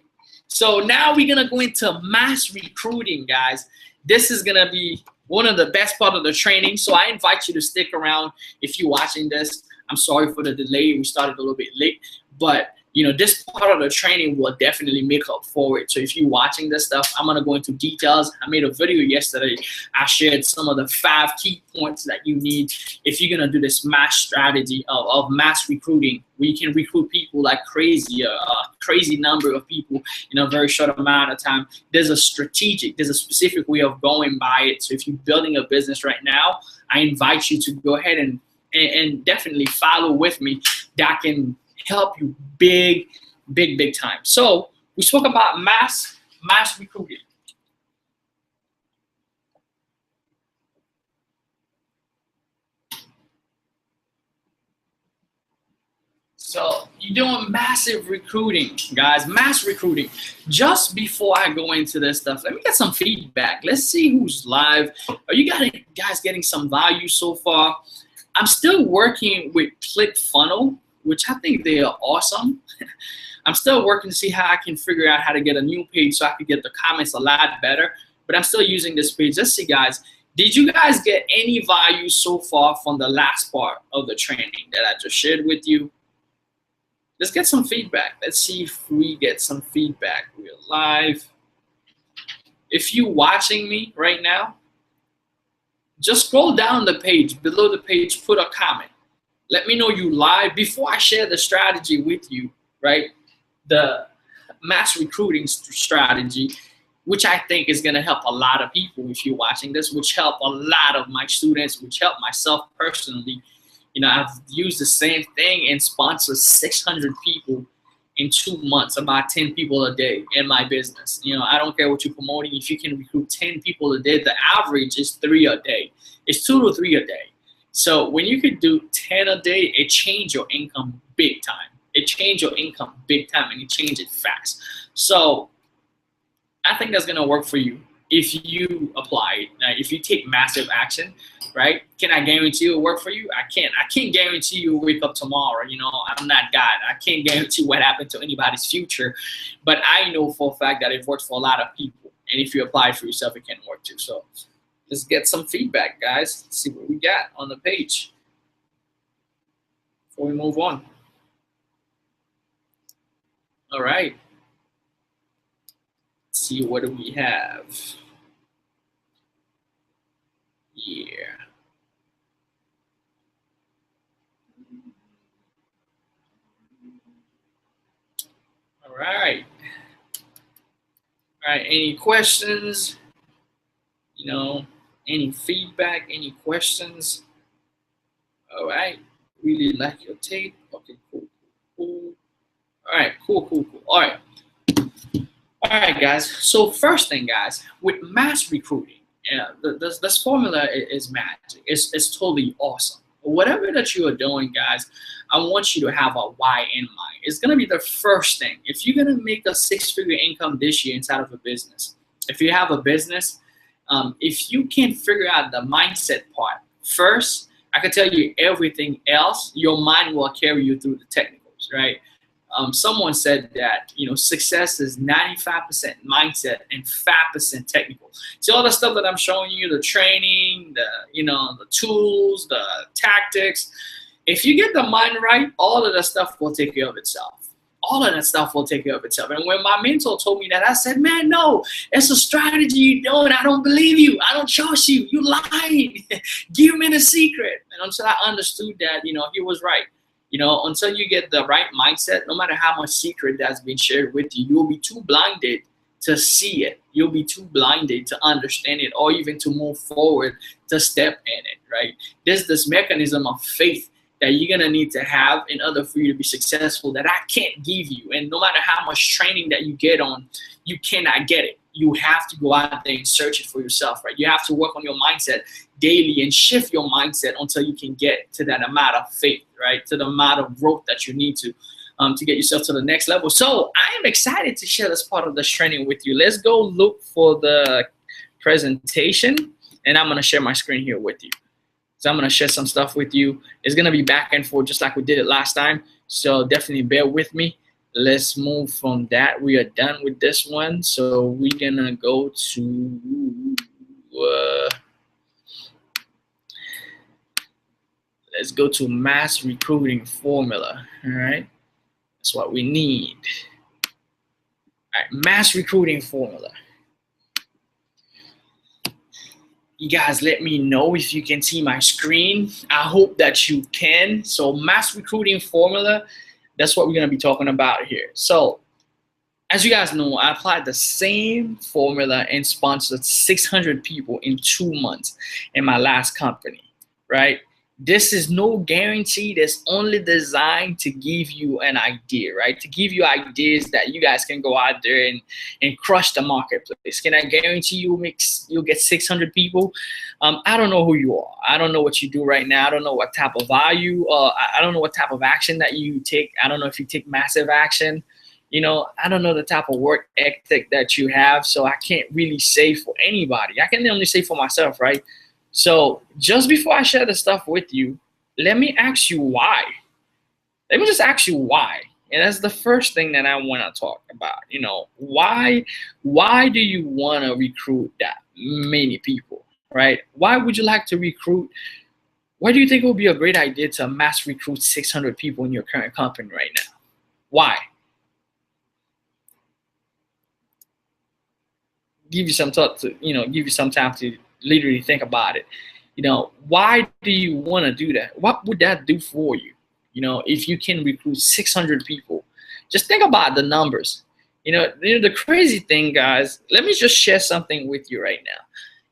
So now we're going to go into mass recruiting, guys. This is going to be one of the best part of the training. So I invite you to stick around if you're watching this. I'm sorry for the delay. We started a little bit late, but this part of the training will definitely make up for it. So if you're watching this stuff, I'm going to go into details. I made a video yesterday. I shared some of the 5 key points that you need if you're going to do this mass strategy of mass recruiting, where you can recruit people like crazy, a crazy number of people in a very short amount of time. There's a specific way of going by it. So if you're building a business right now, I invite you to go ahead and definitely follow with me. That can help you big time. So we spoke about mass recruiting. So you're doing massive recruiting, guys, mass recruiting. Just before I go into this stuff, let me get some feedback. Let's see who's live. Are you guys getting some value so far? I'm still working with ClickFunnels, which I think they are awesome. I'm still working to see how I can figure out how to get a new page so I could get the comments a lot better, but I'm still using this page. Let's see, guys. Did you guys get any value so far from the last part of the training that I just shared with you? Let's get some feedback. Let's see if we get some feedback. We're live. If you're watching me right now, just scroll down the page. Below the page, put a comment. Let me know you live before I share the strategy with you, right? The mass recruiting strategy, which I think is going to help a lot of people if you're watching this, which help a lot of my students, which help myself personally. I've used the same thing and sponsored 600 people in 2 months, about 10 people a day in my business. I don't care what you're promoting. If you can recruit 10 people a day, the average is 3 a day. It's 2 to 3 a day. So when you could do 10 a day, it changed your income big time. It changed your income big time, and you change it fast. So I think that's gonna work for you if you apply it. Now, if you take massive action, right? Can I guarantee it'll work for you? I can't. I can't guarantee you'll wake up tomorrow. I'm not God. I can't guarantee what happened to anybody's future, but I know for a fact that it works for a lot of people. And if you apply it for yourself, it can work too. So Let's get some feedback, guys. Let's see what we got on the page before we move on. All right. Let's see, what do we have? Yeah. All right. All right. Any questions? You know, any feedback? Any questions? All right. Really like your tape. Okay, cool, cool. All right, cool. All right, guys. So first thing, guys, with mass recruiting, this formula is magic. It's totally awesome. Whatever that you are doing, guys, I want you to have a why in mind. It's gonna be the first thing. If you're gonna make a six-figure income this year inside of a business, if you have a business, if you can figure out the mindset part first, I can tell you everything else. Your mind will carry you through the technicals, right? Someone said that, you know, success is 95% mindset and 5% technical. So all the stuff that I'm showing you, the training, the tools, the tactics, if you get the mind right, all of that stuff will take care of itself. All of that stuff will take care of itself. And when my mentor told me that, I said, man, no, it's a strategy you're doing. I don't believe you. I don't trust you. You lied. Give me the secret. And until I understood that, you know, he was right. You know, until you get the right mindset, no matter how much secret that's been shared with you, you'll be too blinded to see it. You'll be too blinded to understand it, or even to move forward to step in it, right? There's this mechanism of faith that you're gonna need to have in order for you to be successful that I can't give you. And no matter how much training that you get on, you cannot get it. You have to go out there and search it for yourself, right? You have to work on your mindset daily and shift your mindset until you can get to that amount of faith, right? To the amount of growth that you need to get yourself to the next level. So I am excited to share this part of this training with you. Let's go look for the presentation, and I'm gonna share my screen here with you. So I'm gonna share some stuff with you. It's gonna be back and forth just like we did it last time. So definitely bear with me. Let's move from that. We are done with this one. So we're gonna go to, let's go to mass recruiting formula, all right? That's what we need. All right, mass recruiting formula. You guys let me know if you can see my screen. I hope that you can. So mass recruiting formula, that's what we're gonna be talking about here. So as you guys know, I applied the same formula and sponsored 600 people in 2 months in my last company, right? This is no guarantee. That's only designed to give you an idea, right? To give you ideas that you guys can go out there and crush the marketplace. Can I guarantee you'll get 600 people? I don't know who you are. I don't know what you do right now. I don't know what type of value, I don't know what type of action that you take. I don't know if you take massive action. You know, I don't know the type of work ethic that you have. So I can't really say for anybody. I can only say for myself, right? So just before I share the stuff with you, let me ask you why. Let me just ask you why. And that's the first thing that I want to talk about. You know, why do you want to recruit that many people, right? Why would you like to recruit? Why do you think it would be a great idea to mass recruit 600 people in your current company right now? Why? Give you some thought to, you know, give you some time to literally think about it. You know, why do you want to do that? What would that do for you? You know, if you can recruit 600 people, just think about the numbers. You know, the crazy thing, guys, let me just share something with you right now.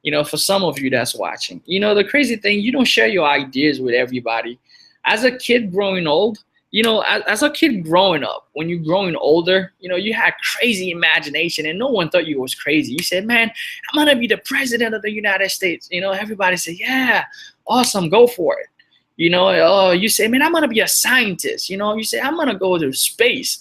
You know, for some of you that's watching, you know, the crazy thing, you don't share your ideas with everybody. As a kid growing old, you know, as a kid growing up, when you're growing older, you know, you had crazy imagination and no one thought you was crazy. You said, man, I'm going to be the president of the United States. You know, everybody said, yeah, awesome, go for it. You know, you say, man, I'm going to be a scientist. You know, you say, I'm going to go to space.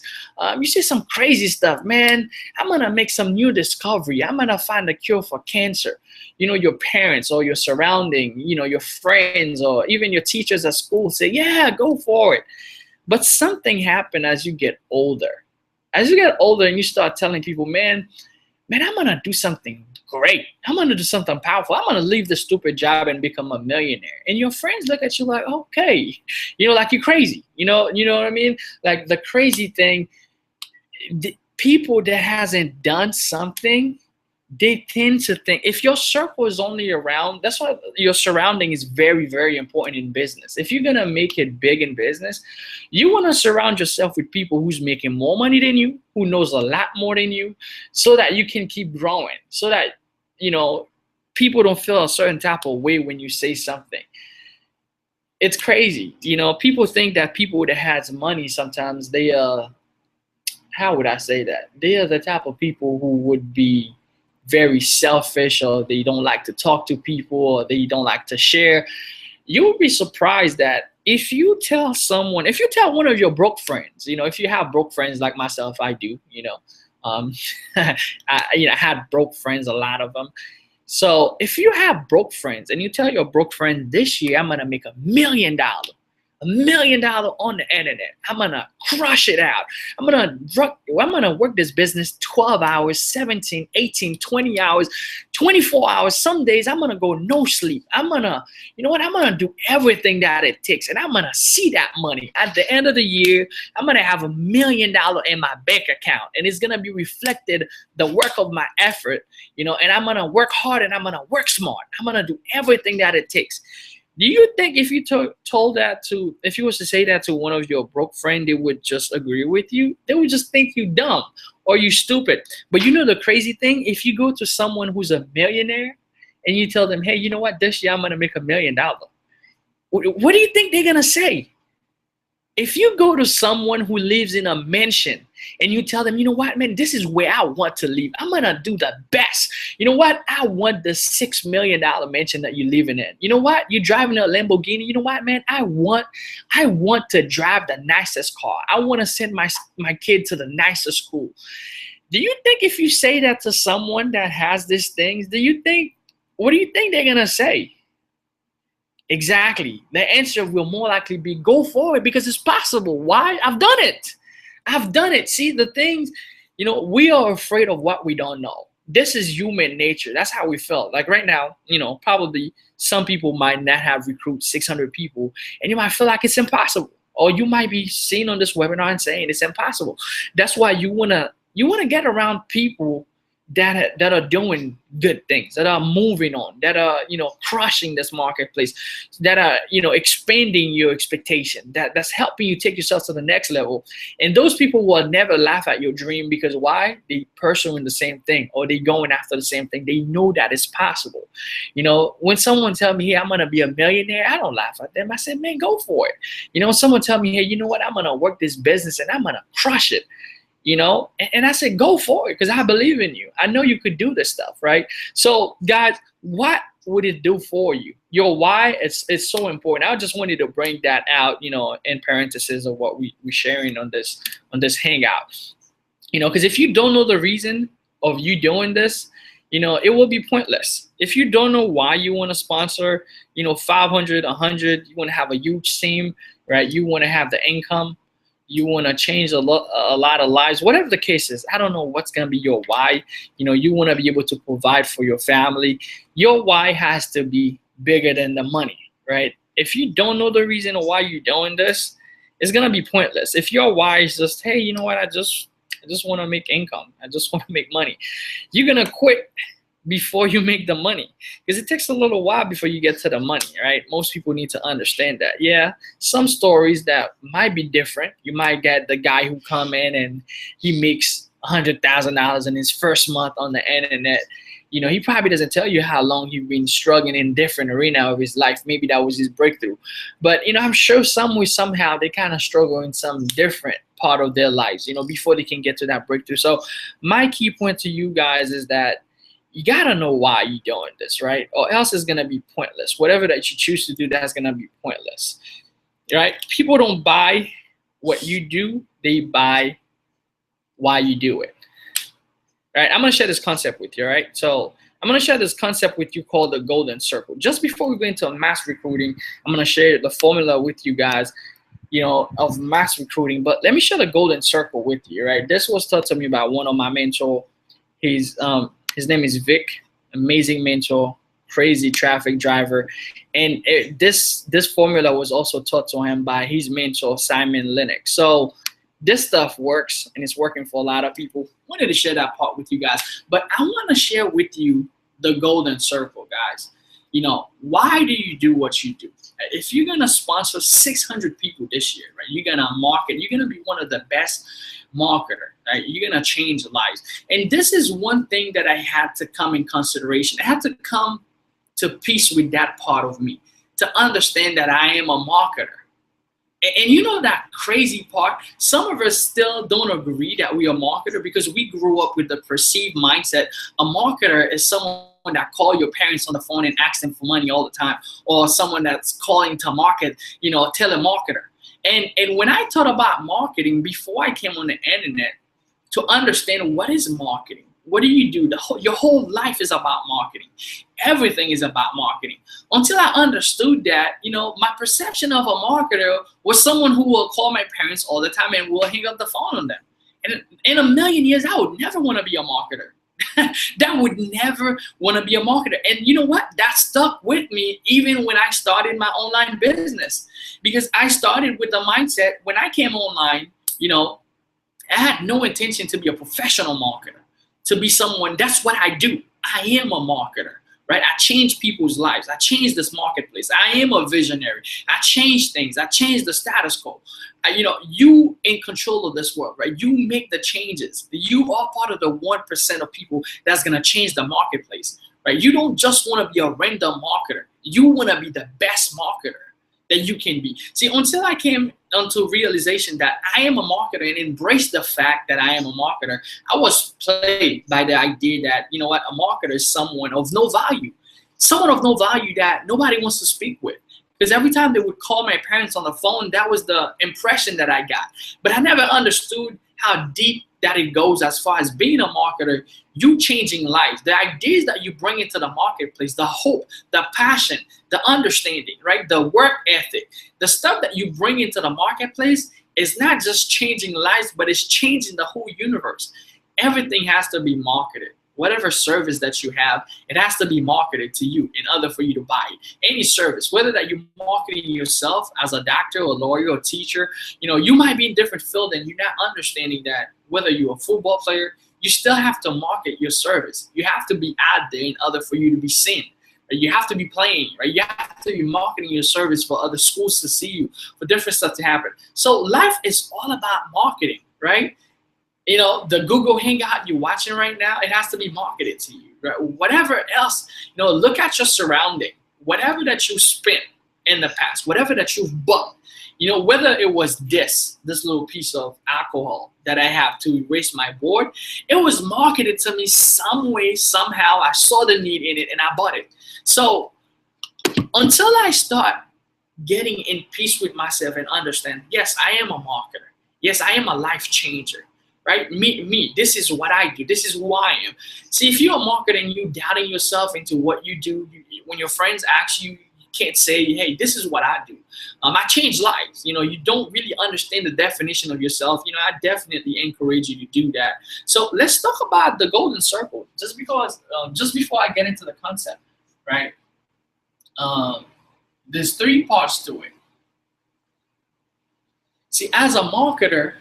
You say some crazy stuff, man. I'm going to make some new discovery. I'm going to find a cure for cancer. You know, your parents or your surrounding, you know, your friends or even your teachers at school say, yeah, go for it. But something happened as you get older. As you get older and you start telling people, man, man, I'm gonna do something great. I'm gonna do something powerful. I'm gonna leave the stupid job and become a millionaire. And your friends look at you like, okay, like you're crazy. You know what I mean? Like the crazy thing, people that hasn't done something, they tend to think, if your circle is only around, that's why your surrounding is very, very important in business. If you're gonna make it big in business, you want to surround yourself with people who's making more money than you, who knows a lot more than you, so that you can keep growing, so that people don't feel a certain type of way when you say something. It's crazy. People think that people that has money, sometimes they how would I say that? They are the type of people who would be very selfish, or they don't like to talk to people, or they don't like to share. You would be surprised that if you tell one of your broke friends, if you have broke friends like myself, I do, I had broke friends, a lot of them. So if you have broke friends and you tell your broke friend, this year I'm gonna make $1 million, $1 million on the internet. I'm gonna crush it out. I'm gonna work this business 12 hours, 17, 18, 20 hours, 24 hours. Some days I'm gonna go no sleep. I'm gonna do everything that it takes, and I'm gonna see that money. At the end of the year, I'm gonna have $1 million in my bank account, and it's gonna be reflected the work of my effort, and I'm gonna work hard and I'm gonna work smart. I'm gonna do everything that it takes. Do you think if you if you was to say that to one of your broke friends, they would just agree with you? They would just think you dumb or you stupid. But the crazy thing, if you go to someone who's a millionaire and you tell them, hey, you know what, this year I'm gonna make $1 million. What do you think they're gonna say? If you go to someone who lives in a mansion and you tell them, you know what, man, this is where I want to live. I'm going to do the best. You know what? I want the $6 million mansion that you're living in. You know what? You're driving a Lamborghini. You know what, man? I want to drive the nicest car. I want to send my kid to the nicest school. Do you think if you say that to someone that has these things, what do you think they're going to say? Exactly. The answer will more likely be go for it, because it's possible. Why? I've done it. See, the things, we are afraid of what we don't know. This is human nature. That's how we felt. Like right now, probably some people might not have recruited 600 people, and you might feel like it's impossible. Or you might be seen on this webinar and saying it's impossible. That's why you wanna get around people that are doing good things, that are moving on, that are crushing this marketplace, that are expanding your expectation, that's helping you take yourself to the next level. And those people will never laugh at your dream, because why? They pursuing the same thing, or they going after the same thing. They know that it's possible. When someone tell me, hey, I'm gonna be a millionaire, I don't laugh at them. I say, man, go for it. Someone tell me, hey, you know what, I'm gonna work this business and I'm gonna crush it. And I said, go for it, because I believe in you. I know you could do this stuff, right? So guys, what would it do for you? Your why, it's so important. I just wanted to bring that out, in parentheses of what we're sharing on this hangout. Because if you don't know the reason of you doing this, it will be pointless. If you don't know why you want to sponsor, 500, 100, you want to have a huge team, right? You want to have the income. You want to change a lot of lives, whatever the case is. I don't know what's going to be your why. You want to be able to provide for your family. Your why has to be bigger than the money, right? If you don't know the reason why you're doing this, it's going to be pointless. If your why is just, hey, you know what, I just want to make income. I just want to make money. You're going to quit before you make the money, because it takes a little while before you get to the money, right? Most people need to understand that. Yeah, some stories that might be different. You might get the guy who come in and he makes $100,000 in his first month on the internet. He probably doesn't tell you how long he's been struggling in different arena of his life. Maybe that was his breakthrough. But, I'm sure some way, somehow, they kind of struggle in some different part of their lives, before they can get to that breakthrough. So my key point to you guys is that you gotta know why you're doing this, right? Or else it's gonna be pointless. Whatever that you choose to do, that's gonna be pointless, right? People don't buy what you do, they buy why you do it, right? I'm gonna share this concept with you, right? So I'm gonna share this concept with you called the golden circle. Just before we go into mass recruiting, I'm gonna share the formula with you guys, of mass recruiting. But let me share the golden circle with you, right? This was taught to me by one of my mentors. His name is Vic, amazing mentor, crazy traffic driver, and this formula was also taught to him by his mentor Simon Sinek. So this stuff works, and it's working for a lot of people. Wanted to share that part with you guys, but I want to share with you the golden circle, guys. You know, why do you do what you do? If you're gonna sponsor 600 people this year, right? You're gonna market. You're gonna be one of the best marketer, right? You're gonna change lives. And this is one thing that I had to come in consideration. I had to come to peace with that part of me, to understand that I am a marketer. And you know that crazy part? Some of us still don't agree that we are a marketer because we grew up with the perceived mindset a marketer is someone that call your parents on the phone and ask them for money all the time, or someone that's calling to market, you know, a telemarketer. And when I thought about marketing before I came on the internet, to understand what is marketing, what do you do? Your whole life is about marketing. Everything is about marketing. Until I understood that, you know, my perception of a marketer was someone who will call my parents all the time and will hang up the phone on them. And in a million years, I would never want to be a marketer. That would never want to be a marketer. And you know what? That stuck with me even when I started my online business. Because I started with the mindset, when I came online, you know, I had no intention to be a professional marketer, to be someone, that's what I do. I am a marketer, right? I change people's lives. I change this marketplace. I am a visionary. I change things. I change the status quo. You know, you in control of this world, right? You make the changes. You are part of the 1% of people that's going to change the marketplace, right? You don't just want to be a random marketer. You want to be the best marketer that you can be. See, until I came onto realization that I am a marketer and embrace the fact that I am a marketer, I was plagued by the idea that, you know what, a marketer is someone of no value. Someone of no value that nobody wants to speak with. Because every time they would call my parents on the phone, that was the impression that I got. But I never understood how deep that it goes as far as being a marketer, you changing lives, the ideas that you bring into the marketplace, the hope, the passion, the understanding, right? The work ethic, the stuff that you bring into the marketplace is not just changing lives, but it's changing the whole universe. Everything has to be marketed. Whatever service that you have, it has to be marketed to you in order for you to buy it. Any service, whether that you're marketing yourself as a doctor or lawyer or teacher, you know, you might be in different field and you're not understanding that whether you're a football player, you still have to market your service. You have to be out there in order for you to be seen. You have to be playing, right? You have to be marketing your service for other schools to see you, for different stuff to happen. So life is all about marketing, right? You know, the Google Hangout you're watching right now, it has to be marketed to you, right? Whatever else, you know, look at your surrounding. Whatever that you spent in the past, whatever that you've bought, you know, whether it was this little piece of alcohol that I have to erase my board, it was marketed to me some way, somehow. I saw the need in it and I bought it. So until I start getting in peace with myself and understand, yes, I am a marketer. Yes, I am a life changer. Right? Me, this is what I do. This is who I am. See, if you're a marketer and you doubting yourself into what you do, when your friends ask you, you can't say, hey, this is what I do. I change lives. You know, you don't really understand the definition of yourself. You know, I definitely encourage you to do that. So let's talk about the golden circle. Just before I get into the concept, right? There's 3 parts to it. See, as a marketer,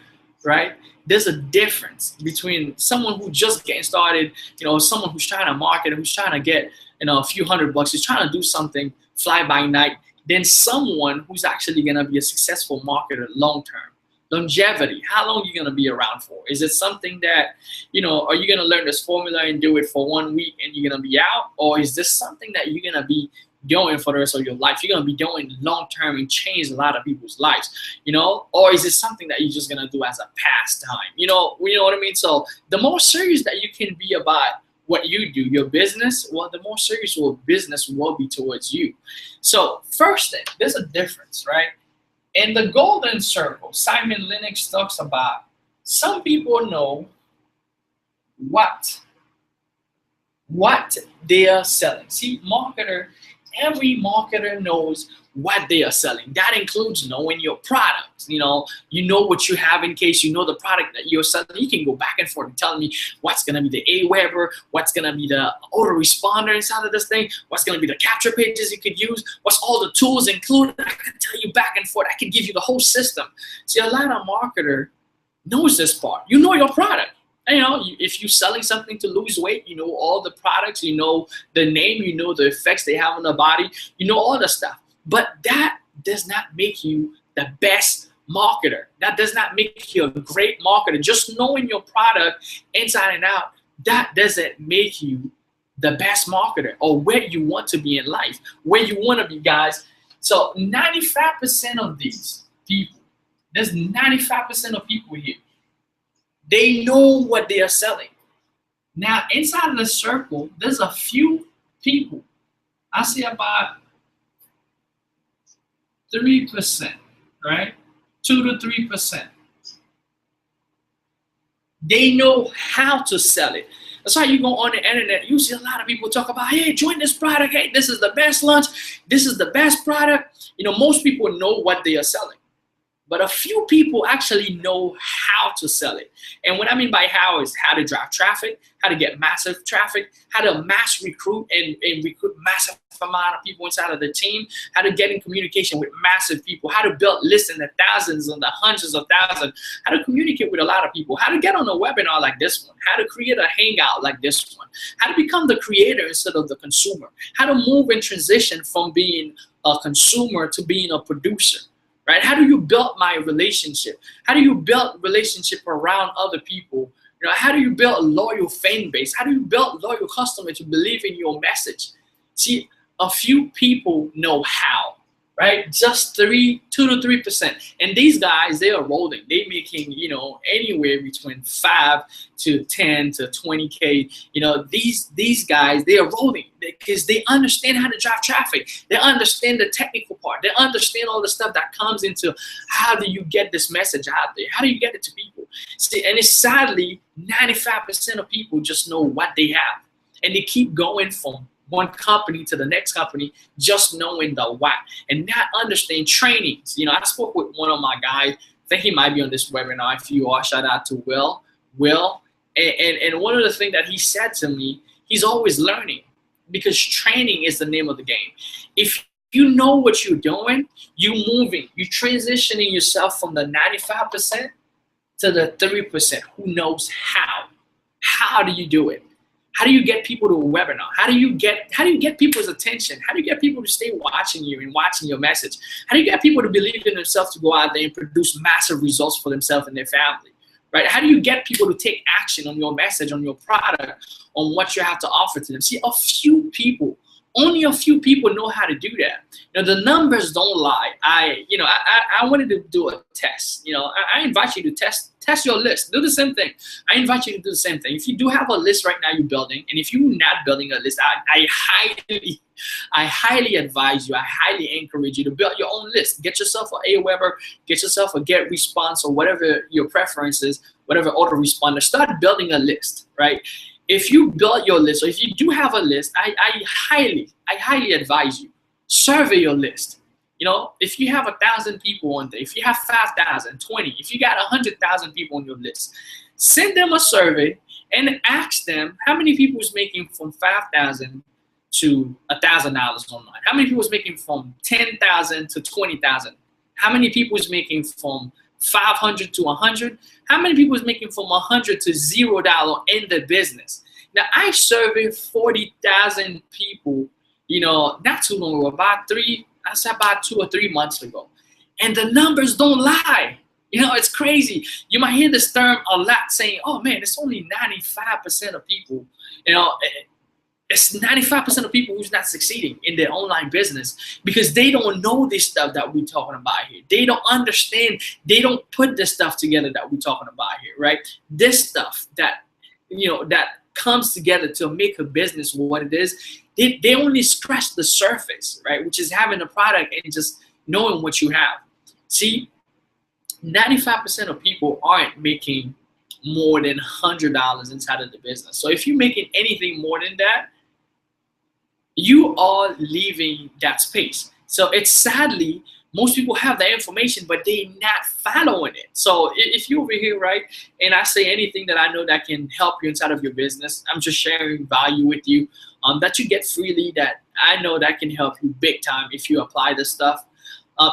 right, there's a difference between someone who's just getting started, you know, someone who's trying to market, who's trying to get, you know, a few $100, who's trying to do something fly by night, than someone who's actually going to be a successful marketer long term. Longevity, how long are you going to be around for? Is it something that, you know, are you going to learn this formula and do it for 1 week and you're going to be out? Or is this something that you're going to be doing for the rest of your life? You're going to be doing long term and change a lot of people's lives, you know? Or is it something that you're just going to do as a pastime? You know what I mean? So the more serious that you can be about what you do, your business, well, the more serious your business will be towards you. So first thing, there's a difference, right? In the golden circle, Simon Sinek talks about some people know what they are selling. See, marketer, every marketer knows what they are selling. That includes knowing your products. You know what you have in case you know the product that you're selling. You can go back and forth and tell me what's gonna be the Aweber, what's gonna be the autoresponder inside of this thing, what's gonna be the capture pages you could use, what's all the tools included. I can tell you back and forth. I can give you the whole system. See, a lot of marketer knows this part. You know your product. You know, if you're selling something to lose weight, you know all the products, you know the name, you know the effects they have on the body, you know all the stuff. But that does not make you the best marketer. That does not make you a great marketer. Just knowing your product inside and out, that doesn't make you the best marketer or where you want to be in life, where you want to be, guys. So 95% of these people, there's 95% of people here, they know what they are selling. Now, inside of the circle, there's a few people. I see about 3%, right? 2 to 3%. They know how to sell it. That's why you go on the internet, you see a lot of people talk about, hey, join this product. Hey, this is the best lunch. This is the best product. You know, most people know what they are selling. But a few people actually know how to sell it. And what I mean by how is how to drive traffic, how to get massive traffic, how to mass recruit and recruit massive amount of people inside of the team, how to get in communication with massive people, how to build lists in the thousands and the hundreds of thousands, how to communicate with a lot of people, how to get on a webinar like this one, how to create a hangout like this one, how to become the creator instead of the consumer, how to move and transition from being a consumer to being a producer. Right? How do you build my relationship? How do you build relationship around other people? You know, how do you build a loyal fan base? How do you build loyal customers to believe in your message? See, a few people know how, right? Just 2 to 3%. And these guys, they are rolling. They're making, you know, anywhere between 5 to 10 to 20K. You know, these guys, they are rolling because they understand how to drive traffic. They understand the technical part. They understand all the stuff that comes into how do you get this message out there? How do you get it to people? See, and it's sadly 95% of people just know what they have. And they keep going from one company to the next company, just knowing the what and not understand trainings. You know, I spoke with one of my guys. I think he might be on this webinar. If you are, shout out to Will. And one of the things that he said to me, he's always learning because training is the name of the game. If you know what you're doing, you're moving, you're transitioning yourself from the 95% to the 3%. Who knows how? How do you do it? How do you get people to a webinar? How do you get people's attention? How do you get people to stay watching you and watching your message? How do you get people to believe in themselves to go out there and produce massive results for themselves and their family? Right? How do you get people to take action on your message, on your product, on what you have to offer to them? See, only a few people know how to do that. You know, the numbers don't lie. I wanted to do a test. You know, I invite you to test your list. Do the same thing. I invite you to do the same thing. If you do have a list right now you're building, and if you're not building a list, I highly advise you, I highly encourage you to build your own list. Get yourself an Aweber, get yourself a Get Response or whatever your preference is, whatever autoresponder. Start building a list, right? If you build your list, or if you do have a list, I highly advise you, survey your list. You know, if you have 1,000 people on there, if you have 5,000, 20, if you got 100,000 people on your list, send them a survey and ask them how many people is making from $5,000 to $1,000 online. How many people is making from 10,000 to 20,000? How many people is making from 500 to 100? How many people is making from 100 to $0 in the business? Now, I surveyed 40,000 people, you know, not too long ago, about 2 or 3 months ago. And the numbers don't lie. You know, it's crazy. You might hear this term a lot saying, oh man, it's only 95% of people, you know, it's 95% of people who's not succeeding in their online business because they don't know this stuff that we're talking about here. They don't understand. They don't put the stuff together that we're talking about here, right? This stuff that, you know, that comes together to make a business what it is, they only scratch the surface, right? Which is having a product and just knowing what you have. See, 95% of people aren't making more than $100 inside of the business. So if you're making anything more than that, you are leaving that space. So it's sadly, most people have that information, but they're not following it. So if you're over here, right, and I say anything that I know that can help you inside of your business, I'm just sharing value with you that you get freely, that I know that can help you big time if you apply this stuff.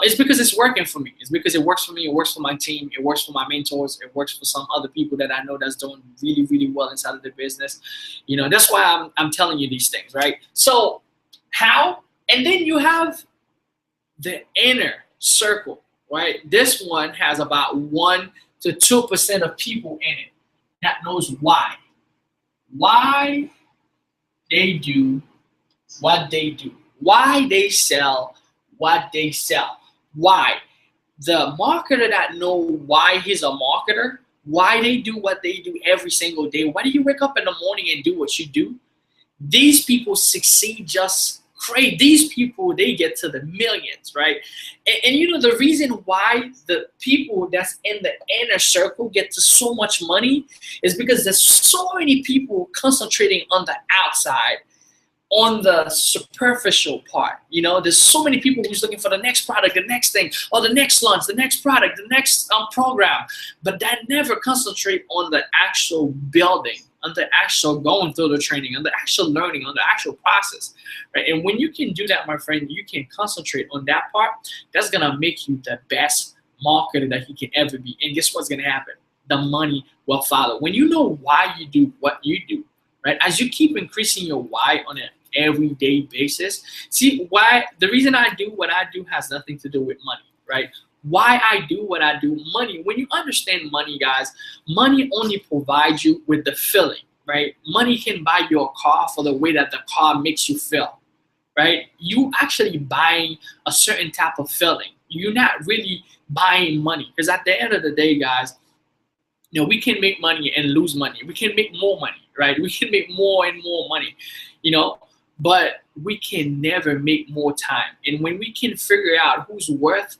It's because it's working for me. It's because it works for me. It works for my team. It works for my mentors. It works for some other people that I know that's doing really, really well inside of the business. You know, that's why I'm telling you these things, right? So how? And then you have the inner circle, right? This one has about 1 to 2% of people in it that knows why they do what they do, why they sell what they sell. Why? The marketer that know why he's a marketer, why they do what they do every single day. Why do you wake up in the morning and do what you do? These people succeed just great. These people, they get to the millions, right? And you know, the reason why the people that's in the inner circle get to so much money is because there's so many people concentrating on the outside, on the superficial part. You know, there's so many people who's looking for the next product, the next thing, or the next launch, the next product, the next program, but that never concentrate on the actual building, on the actual going through the training, on the actual learning, on the actual process, right? And when you can do that, my friend, you can concentrate on that part. That's gonna make you the best marketer that you can ever be. And guess what's gonna happen? The money will follow. When you know why you do what you do, right? As you keep increasing your why on an everyday basis. See, why the reason I do what I do has nothing to do with money, right? Why I do what I do, money. When you understand money, guys, money only provides you with the feeling, right? Money can buy you a car for the way that the car makes you feel, right? You actually buying a certain type of feeling. You're not really buying money, because at the end of the day, guys, you know, we can make money and lose money. We can make more money, right? We can make more and more money, you know, but we can never make more time. And when we can figure out who's worth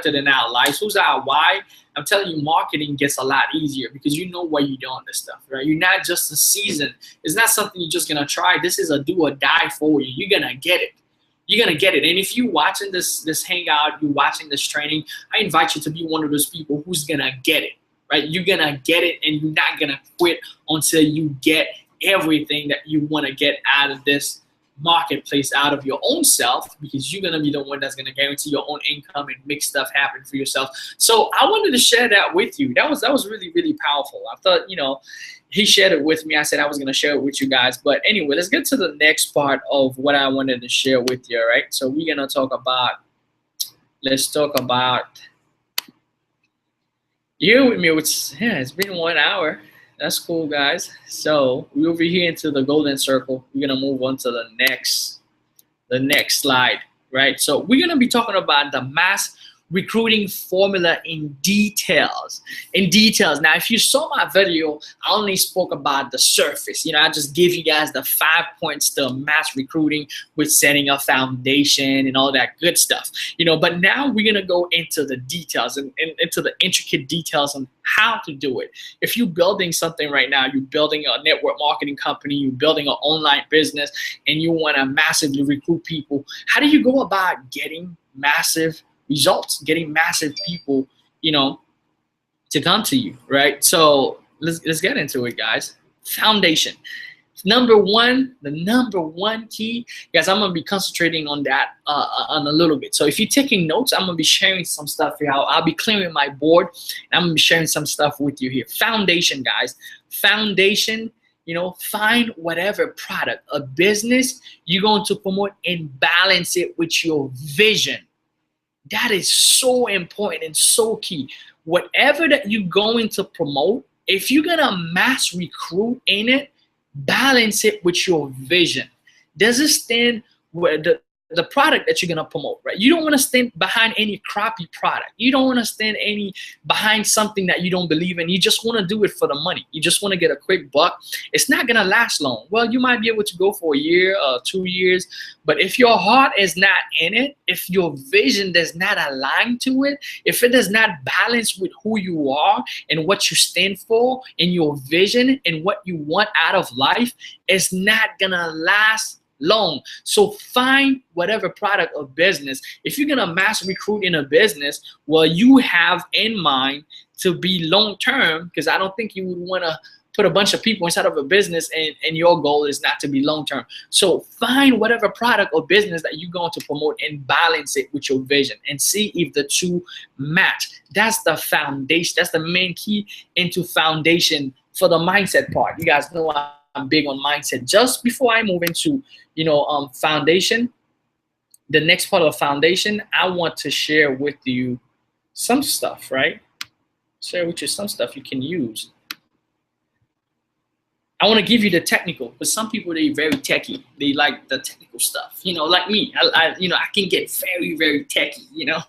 it in our lives, who's our why, I'm telling you, marketing gets a lot easier because you know why you're doing this stuff, right? You're not just a season. It's not something you're just gonna try. This is a do or die for you. You're gonna get it. You're gonna get it. And if you're watching this hangout, you're watching this training, I invite you to be one of those people who's gonna get it, right? You're gonna get it, and you're not gonna quit until you get everything that you want to get out of this marketplace, out of your own self, because you're going to be the one that's going to guarantee your own income and make stuff happen for yourself. So I wanted to share that with you. That was really, really powerful. I thought, you know, he shared it with me. I said I was going to share it with you guys. But anyway, let's get to the next part of what I wanted to share with you, right? So we're going to talk about, you're with me. It's been 1 hour. That's cool, guys. So we're over here into the golden circle. We're gonna move on to the next slide, right? So we're gonna be talking about the mass recruiting formula in details. Now, if you saw my video, I only spoke about the surface. You know, I just give you guys the 5 points to mass recruiting with setting a foundation and all that good stuff. You know, but now we're gonna go into the details and into the intricate details on how to do it. If you're building something right now, you're building a network marketing company, you're building an online business, and you want to massively recruit people, how do you go about getting massive results, getting massive people, you know, to come to you, right? So let's get into it, guys. Foundation. The number one key, guys, I'm gonna be concentrating on that on a little bit. So if you're taking notes, I'm gonna be sharing some stuff here. I'll be clearing my board, and I'm gonna be sharing some stuff with you here. Foundation, guys. Foundation. You know, find whatever product, a business you're going to promote, and balance it with your vision. That is so important and so key. Whatever that you're going to promote, if you're gonna mass recruit in it, balance it with your vision. Does it stand where the product that you're gonna promote, right? You don't want to stand behind any crappy product. You don't want to stand behind something that you don't believe in. You just want to do it for the money. You just want to get a quick buck. It's not gonna last long. Well, you might be able to go for a year or 2 years, but if your heart is not in it, if your vision does not align to it, if it does not balance with who you are and what you stand for and your vision and what you want out of life, it's not gonna last long. So find whatever product or business. If you're gonna mass recruit in a business, well, you have in mind to be long term, because I don't think you would want to put a bunch of people inside of a business and your goal is not to be long term. So find whatever product or business that you're going to promote and balance it with your vision and see if the two match. That's the foundation. That's the main key into foundation for the mindset part. You guys know I'm big on mindset. Just before I move into, foundation, the next part of foundation, I want to share with you some stuff, right? Share with you some stuff you can use. I want to give you the technical, but some people, they're very techie. They like the technical stuff, like me. I can get very, very techie,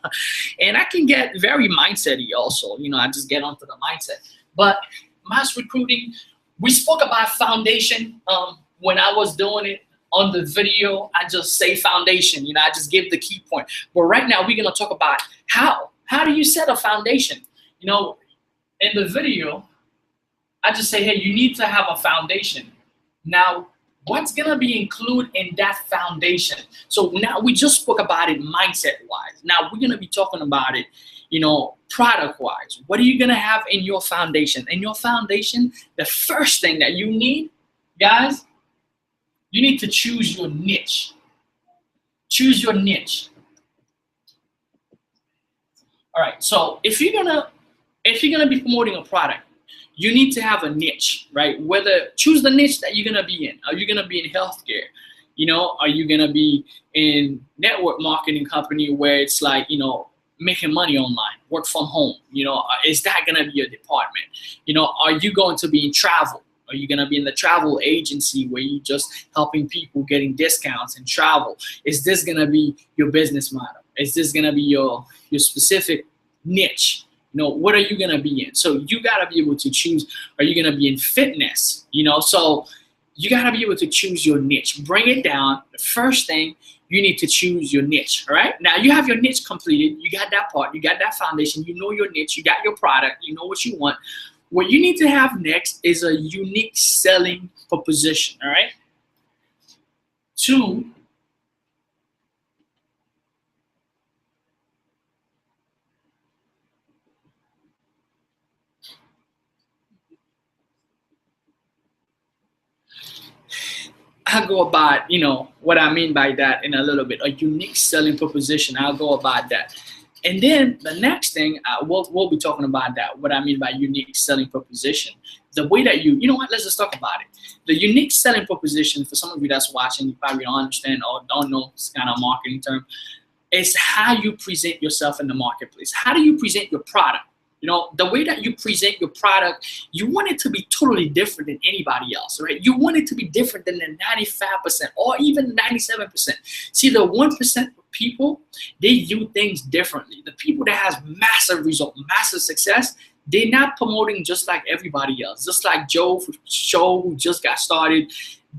and I can get very mindset-y also. I just get onto the mindset. But mass recruiting, we spoke about foundation when I was doing it on the video. I just say foundation, I just give the key point. But right now, we're going to talk about how. How do you set a foundation? In the video, I just say, hey, you need to have a foundation. Now, what's gonna be included in that foundation? So now we just spoke about it mindset-wise. Now we're gonna be talking about it, product-wise. What are you gonna have in your foundation? In your foundation, the first thing that you need, guys, you need to choose your niche. Choose your niche. All right, so if you're gonna be promoting a product, you need to have a niche, right? Choose the niche that you're gonna be in. Are you gonna be in healthcare? Are you gonna be in network marketing company where it's like, making money online, work from home? Is that gonna be your department? Are you going to be in travel? Are you gonna be in the travel agency where you just helping people getting discounts and travel? Is this gonna be your business model? Is this gonna be your specific niche? What are you gonna be in? So you gotta be able to choose. Are you gonna be in fitness? So you gotta be able to choose your niche. Bring it down. The first thing, you need to choose your niche. All right. Now you have your niche completed. You got that part. You got that foundation. You know your niche. You got your product. You know what you want. What you need to have next is a unique selling proposition. All right. 2, I'll go about, what I mean by that in a little bit. A unique selling proposition. I'll go about that. And then the next thing, we'll be talking about that, what I mean by unique selling proposition. The way that let's just talk about it. The unique selling proposition, for some of you that's watching, you probably don't understand or don't know this kind of marketing term, is how you present yourself in the marketplace. How do you present your product? The way that you present your product, you want it to be totally different than anybody else, right? You want it to be different than the 95% or even 97%. See, the 1% of people, they do things differently. The people that has massive result, massive success, they're not promoting just like everybody else. Just like Joe who just got started,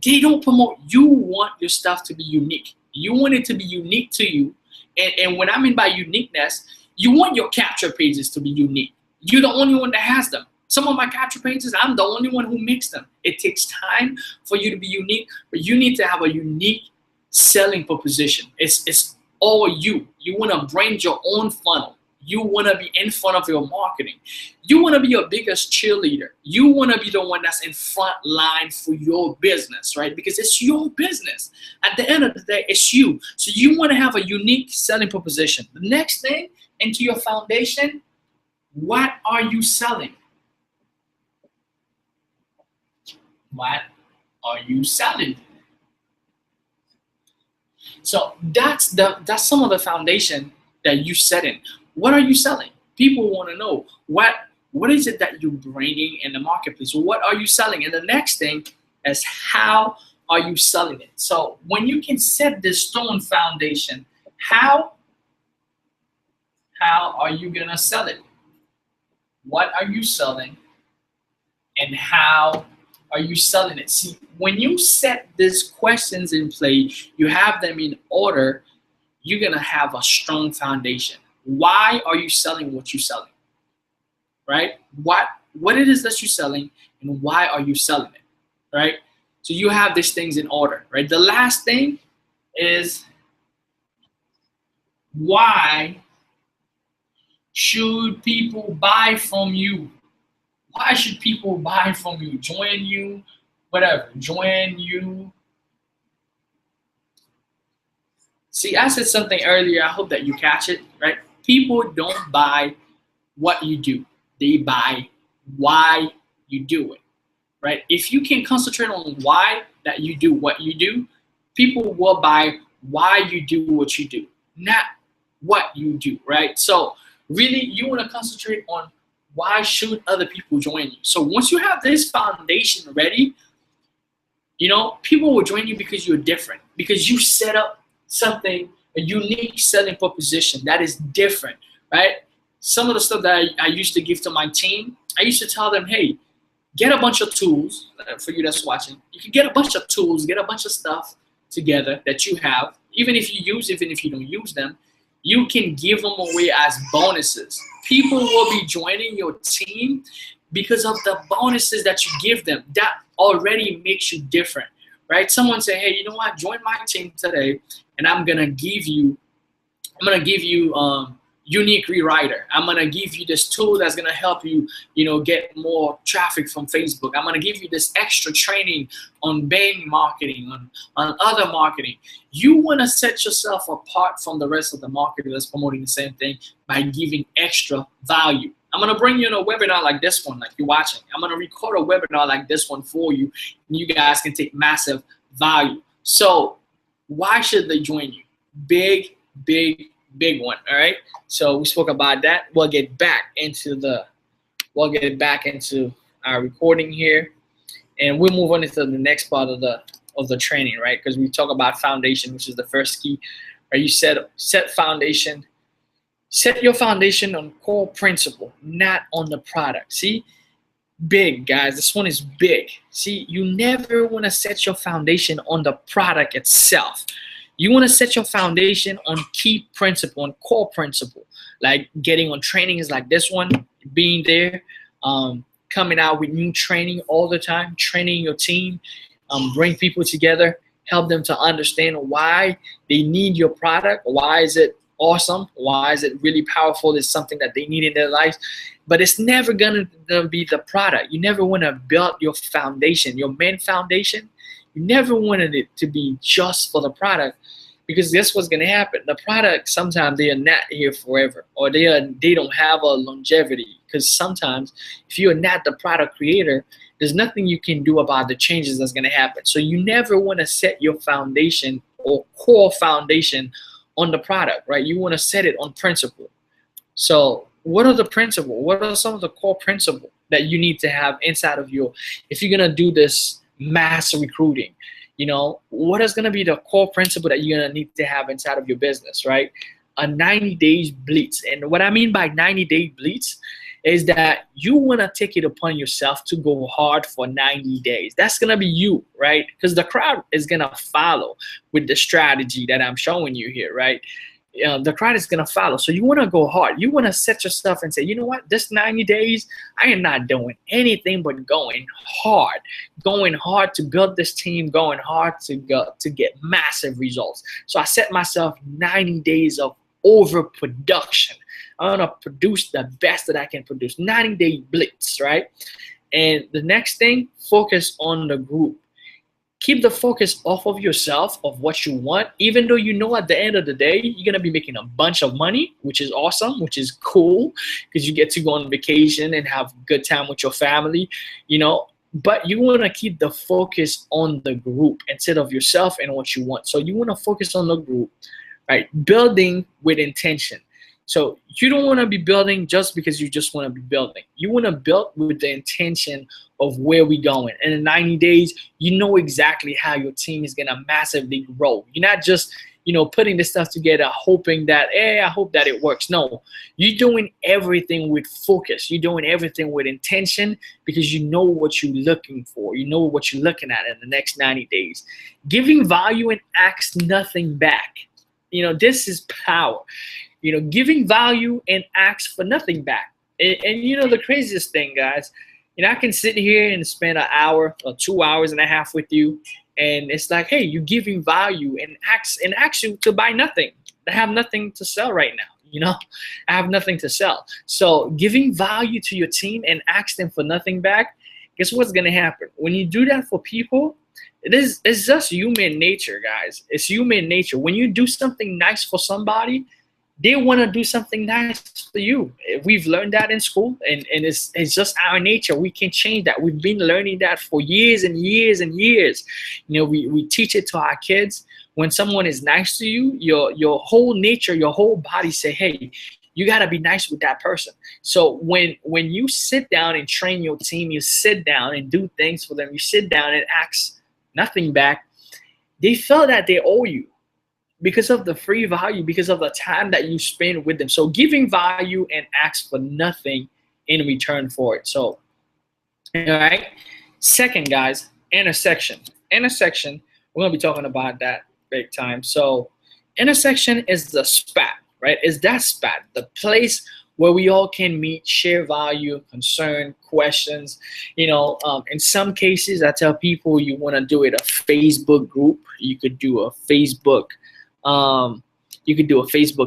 they don't promote. You want your stuff to be unique. You want it to be unique to you. And what I mean by uniqueness, you want your capture pages to be unique. You're the only one that has them. Some of my capture pages, I'm the only one who makes them. It takes time for you to be unique, but you need to have a unique selling proposition. It's all you. You want to brand your own funnel. You want to be in front of your marketing. You want to be your biggest cheerleader. You want to be the one that's in front line for your business, right? Because it's your business. At the end of the day, it's you. So you want to have a unique selling proposition. The next thing, into your foundation, what are you selling? What are you selling? So that's some of the foundation that you set in. What are you selling? People want to know what is it that you're bringing in the marketplace. What are you selling? And the next thing is, how are you selling it? So when you can set this stone foundation, how are you gonna sell it? What are you selling? And how are you selling it? See, when you set these questions in play, you have them in order, you're gonna have a strong foundation. Why are you selling what you're selling? Right? What it is that you're selling, and why are you selling it? Right? So you have these things in order, right? The last thing is, why should people buy from you? Why should people buy from you? Join you, whatever. Join you. See, I said something earlier. I hope that you catch it, right? People don't buy what you do. They buy why you do it, right? If you can concentrate on why that you do what you do, people will buy why you do what you do, not what you do, right? So really, you want to concentrate on why should other people join you. So once you have this foundation ready, you know, people will join you because you're different, because you set up something, a unique selling proposition that is different, right? Some of the stuff that I used to give to my team, I used to tell them, hey, get a bunch of tools. For you that's watching, you can get a bunch of tools, get a bunch of stuff together that you have. Even if you don't use them, you can give them away as bonuses. People will be joining your team because of the bonuses that you give them. That already makes you different, right? Someone say, hey, you know what? Join my team today, and I'm gonna give you unique rewriter. I'm gonna give you this tool that's gonna help you, you know, get more traffic from Facebook. I'm gonna give you this extra training on Bing marketing, on other marketing. You wanna set yourself apart from the rest of the marketer that's promoting the same thing by giving extra value. I'm gonna bring you in a webinar like this one, like you're watching. I'm gonna record a webinar like this one for you, and you guys can take massive value. So why should they join you? Big one. All right, so we spoke about that. We'll get back into our recording here, and we'll move on into the next part of the training, right? Because we talk about foundation, which is the first key. Right? You set foundation. Set your foundation on core principle, not on the product. See, big guys, this one is big. See, you never want to set your foundation on the product itself. You want to set your foundation on key principle, on core principle, like getting on trainings like this one, being there, coming out with new training all the time, training your team, bring people together, help them to understand why they need your product, why is it awesome, why is it really powerful, it's something that they need in their lives. But it's never gonna be the product. You never want to build your foundation, your main foundation. You never wanted it to be just for the product, because guess what's gonna happen? The product, sometimes they are not here forever, or they don't have a longevity. Because sometimes if you're not the product creator, there's nothing you can do about the changes that's gonna happen. So you never want to set your foundation or core foundation on the product, right? You want to set it on principle. So what are the principles? What are some of the core principles that you need to have inside of your, if you're gonna do this mass recruiting, you know, what is gonna be the core principle that you're gonna need to have inside of your business, right? A 90 days blitz. And what I mean by 90-day blitz is that you want to take it upon yourself to go hard for 90 days. That's going to be you, right? Because the crowd is going to follow with the strategy that I'm showing you here, right? The crowd is going to follow. So you want to go hard. You want to set yourself and say, you know what? This 90 days, I am not doing anything but going hard to build this team, going hard to get massive results. So I set myself 90 days of overproduction. I want to produce the best that I can produce. 90-day blitz, right? And the next thing, focus on the group. Keep the focus off of yourself, of what you want, even though you know at the end of the day, you're going to be making a bunch of money, which is awesome, which is cool, because you get to go on vacation and have a good time with your family, you know. But you want to keep the focus on the group instead of yourself and what you want. So you want to focus on the group, right? Building with intention. So you don't want to be building just because you just want to be building. You want to build with the intention of where we're going. And in 90 days, you know exactly how your team is going to massively grow. You're not just, you know, putting this stuff together, hoping that, hey, I hope that it works. No, you're doing everything with focus. You're doing everything with intention, because you know what you're looking for. You know what you're looking at in the next 90 days. Giving value and ask nothing back. You know, this is power. You know, giving value and ask for nothing back. And you know, the craziest thing, guys, I can sit here and spend an hour or 2 hours and a half with you, and it's like, hey, you giving value and ask you to buy nothing. I have nothing to sell right now. I have nothing to sell. So giving value to your team and ask them for nothing back, guess what's gonna happen? When you do that for people, it's just human nature, guys. It's human nature. When you do something nice for somebody, they want to do something nice for you. We've learned that in school, and it's just our nature. We can change that. We've been learning that for years and years and years. We teach it to our kids. When someone is nice to you, your whole nature, your whole body say, hey, you got to be nice with that person. So when you sit down and train your team, you sit down and do things for them, you sit down and ask nothing back, they feel that they owe you, because of the free value, because of the time that you spend with them. So giving value and ask for nothing in return for it. So, all right. Second, guys, intersection. Intersection, we're going to be talking about that big time. So intersection is the spot, right? Is that spot, the place where we all can meet, share value, concern, questions. In some cases, I tell people you want to do it a Facebook group. You could do a Facebook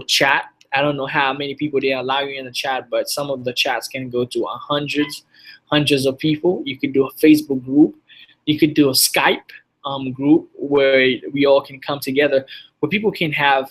chat. I don't know how many people they allow you in the chat, but some of the chats can go to hundreds of people. You could do a Facebook group. You could do a Skype group where we all can come together, where people can have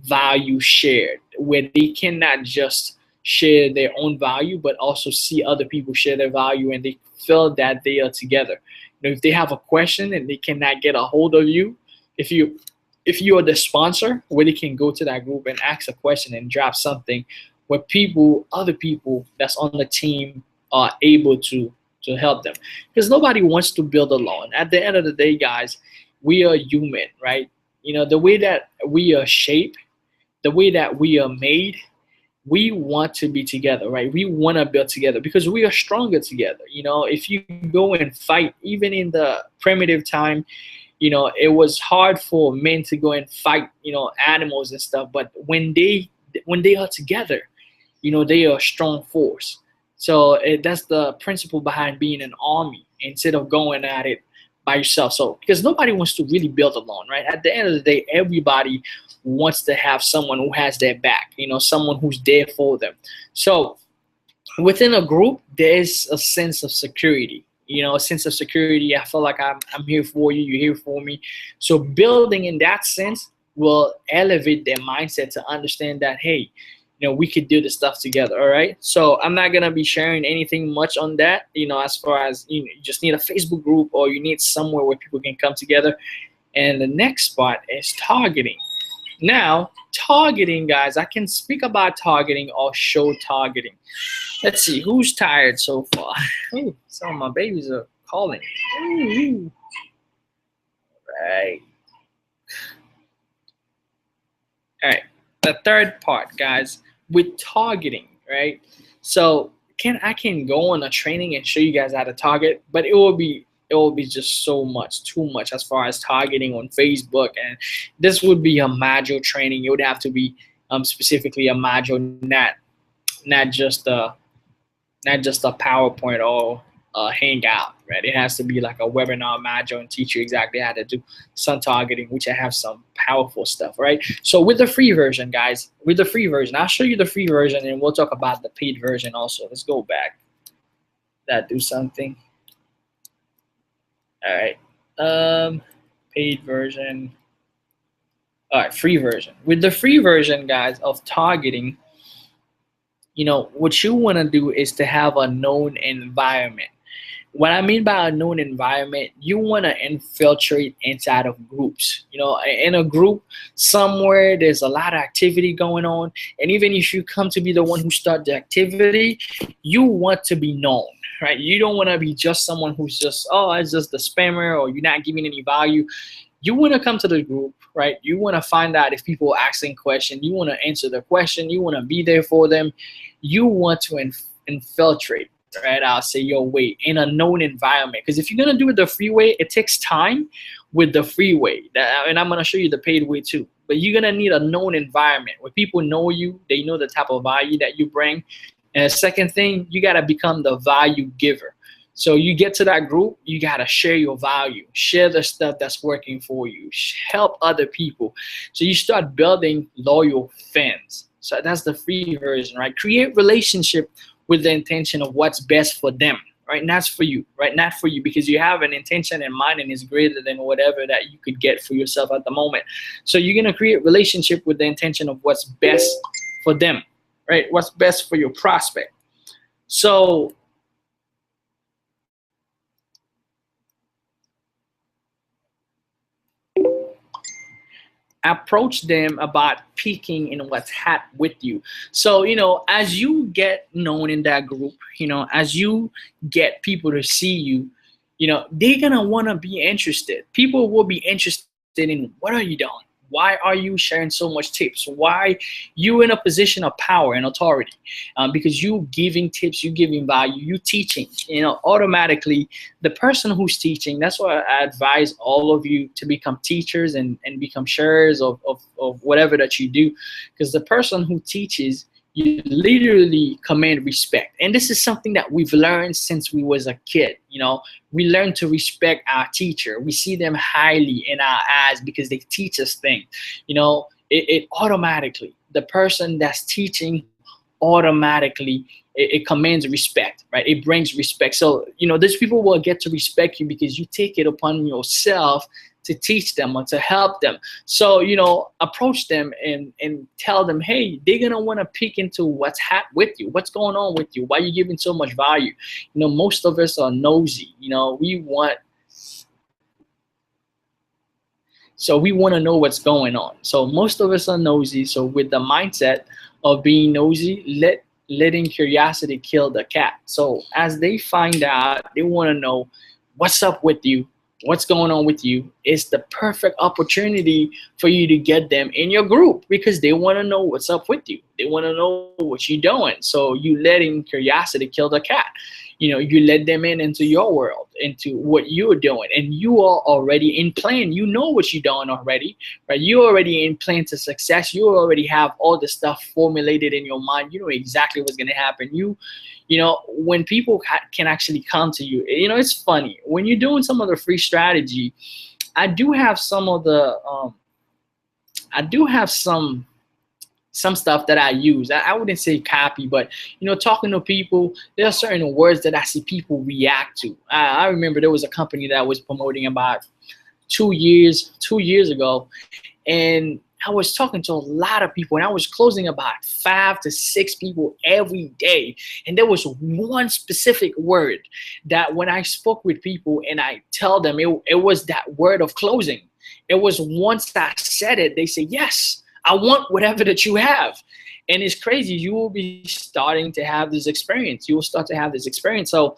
value shared, where they cannot just share their own value, but also see other people share their value, and they feel that they are together. If they have a question and they cannot get a hold of you, if you are the sponsor, where they can go to that group and ask a question and drop something where other people that's on the team are able to help them. Because nobody wants to build alone. At the end of the day, guys, we are human, right? The way that we are shaped, the way that we are made, we want to be together, right? We want to build together because we are stronger together. If you go and fight, even in the primitive time, it was hard for men to go and fight, animals and stuff. But when they are together, they are a strong force. So that's the principle behind being an army instead of going at it by yourself. So because nobody wants to really build alone, right? At the end of the day, everybody wants to have someone who has their back, someone who's there for them. So within a group, there's a sense of security. A sense of security. I feel like I'm here for you, you're here for me. So building in that sense will elevate their mindset to understand that, hey, we could do this stuff together, all right? So I'm not going to be sharing anything much on that, as far as, you just need a Facebook group or you need somewhere where people can come together. And the next spot is targeting. Now, targeting, guys, I can speak about targeting or show targeting. Let's see, who's tired so far? Ooh, some of my babies are calling. Ooh. Right. All right, the third part, guys, with targeting, right? So I can go on a training and show you guys how to target, but it will be just too much as far as targeting on Facebook, and this would be a module training. It would have to be specifically a module, not just a PowerPoint or a Hangout, right? It has to be like a webinar module and teach you exactly how to do some targeting, which I have some powerful stuff, right? So with the free version, guys, I'll show you the free version and we'll talk about the paid version also. Let's go back. That do something. All right, paid version. All right, free version. With the free version, guys, of targeting, what you want to do is to have a known environment. What I mean by a known environment, you want to infiltrate inside of groups. In a group somewhere, there's a lot of activity going on. And even if you come to be the one who start the activity, you want to be known, right? You don't want to be just someone who's just, it's just the spammer, or you're not giving any value. You want to come to the group, right? You want to find out if people are asking questions. You want to answer the question. You want to be there for them. You want to infiltrate, right? I'll say your way in a known environment. Because if you're going to do it the free way, it takes time with the free way. And I'm going to show you the paid way too. But you're going to need a known environment where people know you. They know the type of value that you bring. And the second thing, you got to become the value giver. So you get to that group, you gotta share your value, share the stuff that's working for you, help other people. So you start building loyal fans. So that's the free version, right? Create relationship with the intention of what's best for them, right? Not for you, right? Not for you, because you have an intention in mind and it's greater than whatever that you could get for yourself at the moment. So you're gonna create relationship with the intention of what's best for them, right? What's best for your prospect. So approach them about peaking in what's hot with you. So, as you get known in that group, as you get people to see you, they're gonna want to be interested. People will be interested in what are you doing? Why are you sharing so much tips? Why you in a position of power and authority? Because you giving tips, you giving value, you teaching. Automatically, the person who's teaching. That's why I advise all of you to become teachers and become sharers of whatever that you do. Because the person who teaches, you literally command respect. And this is something that we've learned since we was a kid. We learn to respect our teacher. We see them highly in our eyes because they teach us things. It automatically, the person that's teaching automatically, it commands respect, right? It brings respect. So, these people will get to respect you because you take it upon yourself to teach them or to help them. So, approach them and tell them, hey, they're going to want to peek into what's hot with you. What's going on with you? Why are you giving so much value? Most of us are nosy. We want to know what's going on. So most of us are nosy. So with the mindset of being nosy, letting curiosity kill the cat. So as they find out, they want to know what's up with you, what's going on with you. It's the perfect opportunity for you to get them in your group because they want to know what's up with you. They want to know what you're doing. So you letting curiosity kill the cat. You let them into your world, into what you're doing, and you are already in plan. You know what you're doing already, right? You're already in plan to success. You already have all the stuff formulated in your mind. You know exactly what's going to happen. When people can actually come to you, it's funny. When you're doing some of the free strategy, I do have some of the, some stuff that I use. I wouldn't say copy, but talking to people, there are certain words that I see people react to. I remember there was a company that I was promoting about 2 years ago, and I was talking to a lot of people, and I was closing about 5 to 6 people every day. And there was one specific word that when I spoke with people and I tell them it was that word of closing. It was once I said it, they say, yes, I want whatever that you have. And it's crazy. You will be starting to have this experience. You will start to have this experience. So,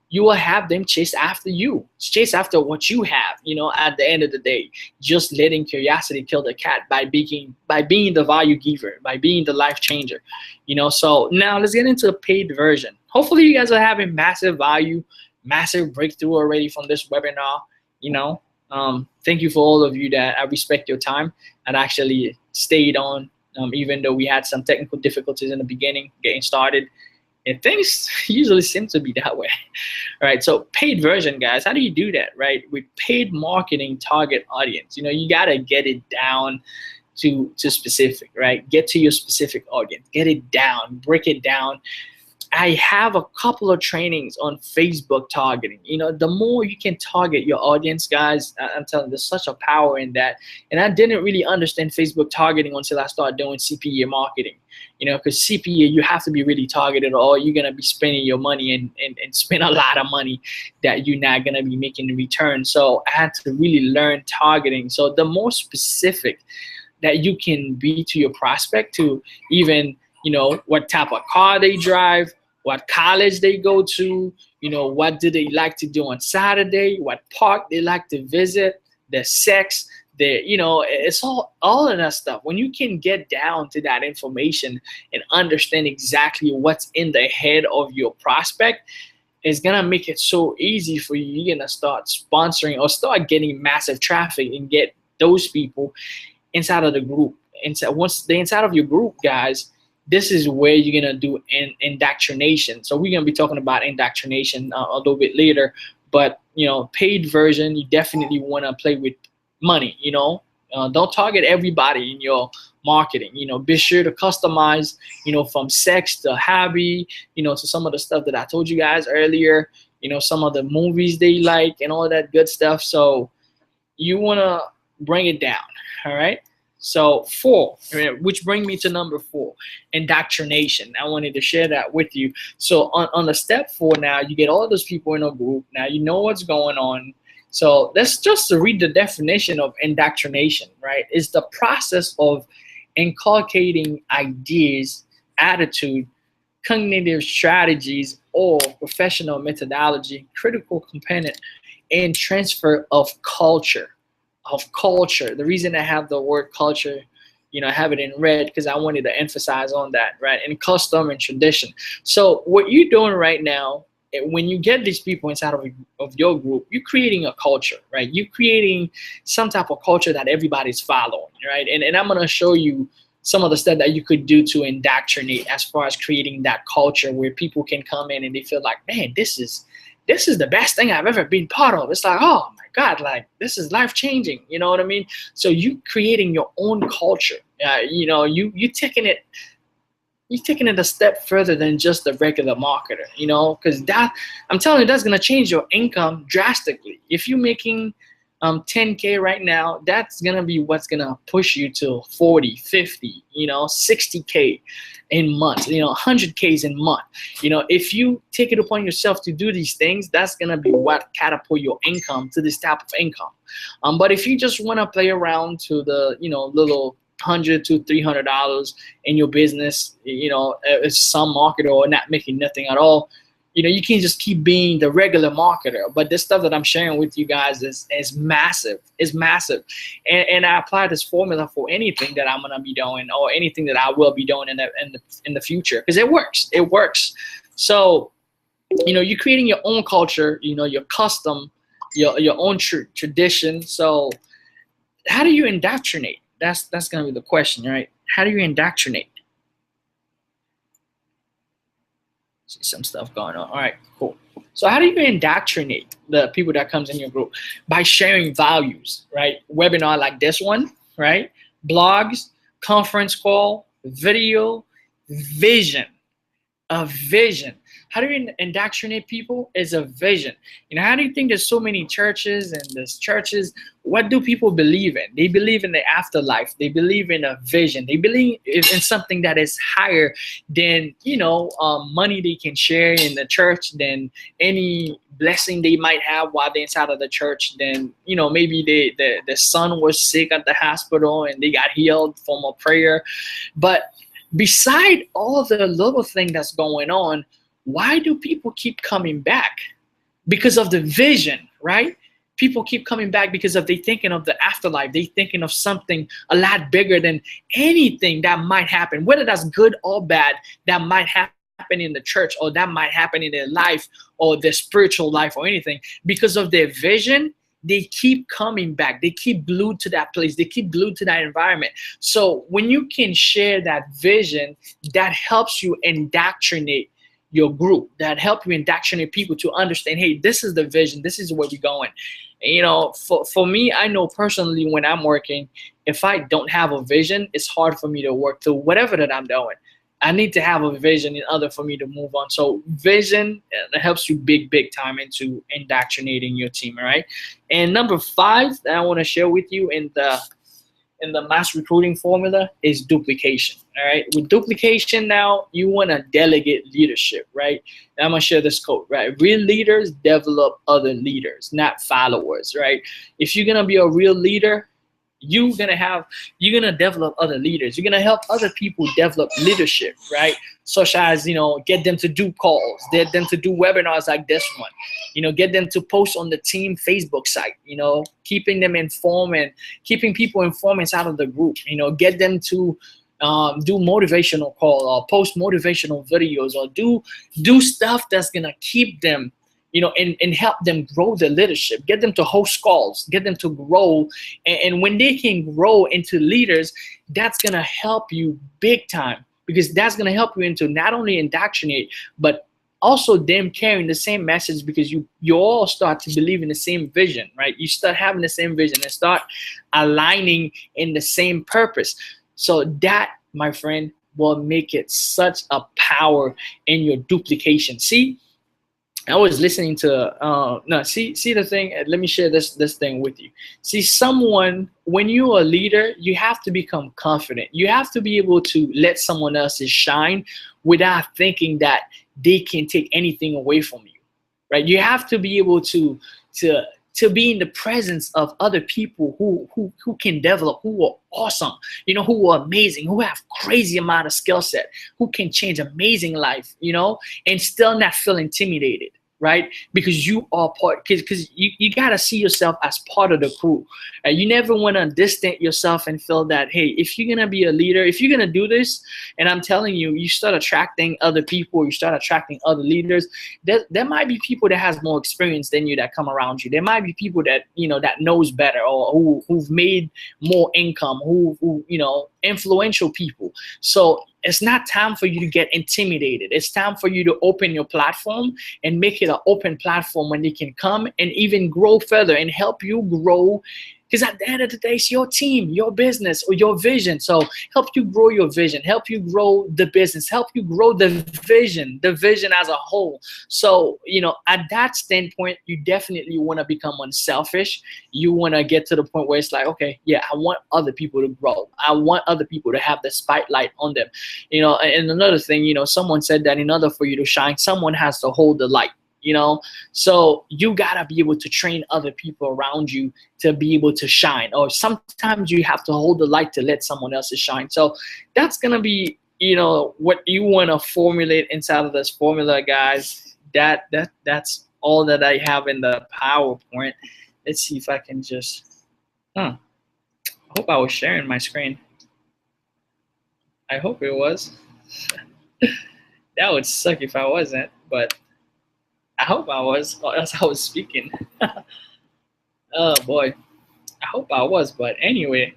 you will have them chase after you, chase after what you have, at the end of the day, just letting curiosity kill the cat by being the value giver, by being the life changer, So now let's get into the paid version. Hopefully you guys are having massive value, massive breakthrough already from this webinar, Thank you for all of you that I respect your time and actually stayed on, even though we had some technical difficulties in the beginning getting started. And things usually seem to be that way. All right, so paid version, guys, how do you do that, right? With paid marketing target audience, you got to get it down to specific, right? Get to your specific audience, get it down, break it down. I have a couple of trainings on Facebook targeting. The more you can target your audience, guys, I'm telling you, there's such a power in that. And I didn't really understand Facebook targeting until I started doing CPA marketing. Because CPA, you have to be really targeted, or you're gonna be spending your money and spend a lot of money that you're not gonna be making in return. So I had to really learn targeting. So the more specific that you can be to your prospect, to even what type of car they drive, what college they go to, what do they like to do on Saturday, what park they like to visit, their sex, it's all of that stuff. When you can get down to that information and understand exactly what's in the head of your prospect, it's gonna make it so easy for you. You're gonna start sponsoring or start getting massive traffic and get those people inside of the group. And so once they're inside of your group, guys, this is where you're gonna do indoctrination. So we're gonna be talking about indoctrination a little bit later. But paid version, you definitely want to play with money. Don't target everybody in your marketing. Be sure to customize. From sex to hobby. To some of the stuff that I told you guys earlier. Some of the movies they like and all that good stuff. So you want to bring it down. All right. So 4, which brings me to number 4, indoctrination. I wanted to share that with you. So on the step 4 now, you get all those people in a group. Now you know what's going on. So let's just read the definition of indoctrination, right? It's the process of inculcating ideas, attitude, cognitive strategies, or professional methodology, critical component, and transfer of culture. The reason I have the word culture, I have it in red because I wanted to emphasize on that, right? And custom and tradition. So what you're doing right now, when you get these people inside of your group, you're creating a culture, right? You're creating some type of culture that everybody's following, right? And I'm going to show you some of the stuff that you could do to indoctrinate as far as creating that culture where people can come in and they feel like, man, this is the best thing I've ever been part of. It's like, oh my God, like this is life changing. You know what I mean? So you creating your own culture. You taking it a step further than just the regular marketer. Because that, I'm telling you, that's gonna change your income drastically. If you're making 10K right now, that's gonna be what's gonna push you to 40, 50, 60K in months, 100Ks in month. If you take it upon yourself to do these things, that's gonna be what catapult your income to this type of income. But if you just wanna play around to the little $100 to $300 in your business, as some marketer or not making nothing at all, you can't just keep being the regular marketer. But this stuff that I'm sharing with you guys is massive. It's massive. And I apply this formula for anything that I'm gonna be doing or anything that I will be doing in the future, because it works. It works. So, you're creating your own culture, your custom, your own tradition. So how do you indoctrinate? That's gonna be the question, right? How do you indoctrinate? See some stuff going on. All right, cool. So how do you indoctrinate the people that comes in your group? By sharing values, right? Webinar like this one, right? Blogs, conference call, video, vision. A vision. How do you indoctrinate people? Is a vision. How do you think there's so many churches and there's churches? What do people believe in? They believe in the afterlife. They believe in a vision. They believe in something that is higher than, money they can share in the church, than any blessing they might have while they're inside of the church. Then, maybe the son was sick at the hospital and they got healed from a prayer. But beside all the little thing that's going on, why do people keep coming back? Because of the vision, right? People keep coming back because they thinking of the afterlife. They thinking of something a lot bigger than anything that might happen, whether that's good or bad, that might happen in the church, or that might happen in their life or their spiritual life or anything. Because of their vision, they keep coming back. They keep glued to that place. They keep glued to that environment. So when you can share that vision, that helps you indoctrinate your group, that help you indoctrinate people to understand, hey, this is the vision. This is where we're going. For me, I know personally when I'm working, if I don't have a vision, it's hard for me to work through whatever that I'm doing. I need to have a vision in order for me to move on. So vision helps you big time into indoctrinating your team, all right? And number 5 that I want to share with you in the mass recruiting formula is duplication, all right? With duplication now, you want to delegate leadership, right? And I'm going to share this quote, right? Real leaders develop other leaders, not followers, right? If you're going to be a real leader, you're gonna develop other leaders. You're gonna help other people develop leadership, right? Such as, get them to do calls, get them to do webinars like this one, get them to post on the team Facebook site, keeping them informed and keeping people informed inside of the group, get them to do motivational call or post motivational videos, or do stuff that's gonna keep them, and help them grow their leadership, get them to host calls, get them to grow. And when they can grow into leaders, that's going to help you big time because that's going to help you into not only indoctrinate, but also them carrying the same message, because you all start to believe in the same vision, right? You start having the same vision and start aligning in the same purpose. So that, my friend, will make it such a power in your duplication. See, I was listening to no, see the thing. Let me share this thing with you. See, someone, when you're a leader, you have to become confident. You have to be able to let someone else's shine without thinking that they can take anything away from you, right? You have to be able to be in the presence of other people who can develop, who are awesome, you know, who are amazing, who have crazy amount of skill set, who can change amazing life, you know, and still not feel intimidated, right? Because you are part, because you got to see yourself as part of the crew. You never want to distance yourself and feel that, hey, if you're going to be a leader, if you're going to do this, and I'm telling you, you start attracting other people, you start attracting other leaders, there might be people that has more experience than you that come around you. There might be people that, you know, that knows better, or who've made more income, who you know, influential people. So it's not time for you to get intimidated. It's time for you to open your platform and make it an open platform when they can come and even grow further and help you grow. Because at the end of the day, it's your team, your business, or your vision. So help you grow your vision, help you grow the business, help you grow the vision as a whole. So, you know, at that standpoint, you definitely want to become unselfish. You want to get to the point where it's like, okay, yeah, I want other people to grow. I want other people to have the spotlight on them. You know, and another thing, you know, someone said that in order for you to shine, someone has to hold the light. You know, so you gotta be able to train other people around you to be able to shine, or sometimes you have to hold the light to let someone else shine. So that's gonna be, you know, what you want to formulate inside of this formula, guys. That's all that I have in the PowerPoint. Let's see if I can just, I hope I was sharing my screen. I hope it was. That would suck if I wasn't, but I hope I was, or else I was speaking. Oh boy, I hope I was, but anyway,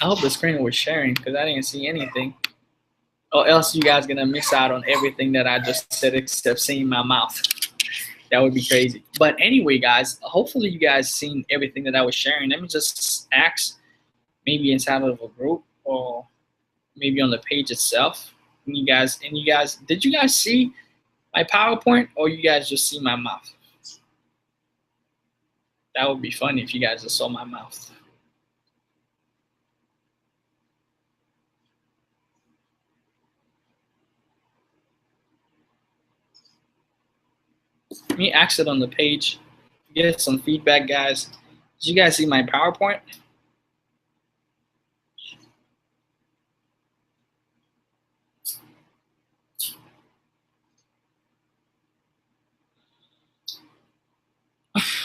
I hope the screen was sharing, because I didn't see anything, or else you guys gonna miss out on everything that I just said except seeing my mouth. That would be crazy. But anyway, guys, hopefully you guys seen everything that I was sharing. Let me just ask, maybe inside of a group, or maybe on the page itself. And you guys, did you guys see my PowerPoint, or you guys just see my mouth? That would be funny if you guys just saw my mouth. Let me exit on the page, get some feedback, guys. Did you guys see my PowerPoint?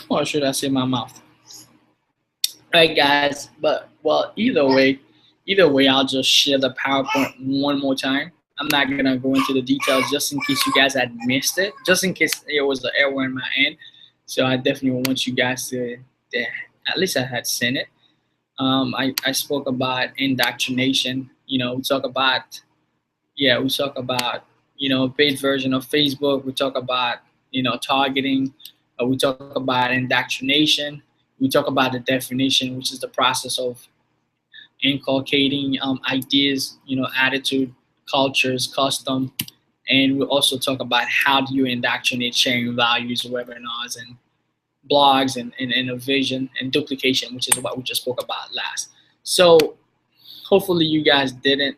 Or should I say my mouth? All right, guys, but well, either way, I'll just share the PowerPoint one more time. I'm not gonna go into the details just in case you guys had missed it, just in case there was an error in my end. So I definitely want you guys to at least I had seen it. I spoke about indoctrination. You know, we talk about, you know, paid version of Facebook. We talk about, you know, targeting. We talk about indoctrination. We talk about the definition, which is the process of inculcating ideas, you know, attitude, cultures, custom. And we also talk about how do you indoctrinate sharing values, webinars, and blogs, and a vision, and duplication, which is what we just spoke about last. So hopefully you guys didn't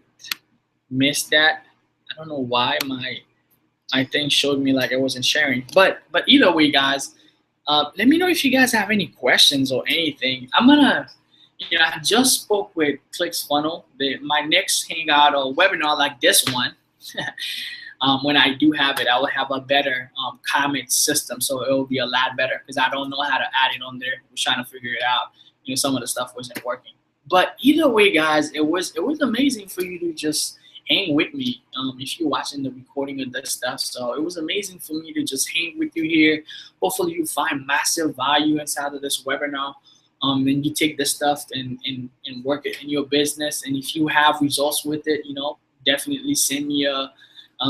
miss that. I don't know why my thing showed me like I wasn't sharing, but either way, guys, let me know if you guys have any questions or anything. I'm gonna, you know, I just spoke with ClickFunnels. My next hangout or webinar like this one, when I do have it, I will have a better comment system, so it will be a lot better, because I don't know how to add it on there. I was trying to figure it out. You know, some of the stuff wasn't working. But either way, guys, it was amazing for you to just hang with me if you're watching the recording of this stuff. So it was amazing for me to just hang with you here. Hopefully you find massive value inside of this webinar. and you take this stuff and work it in your business. And if you have results with it, you know, definitely send me a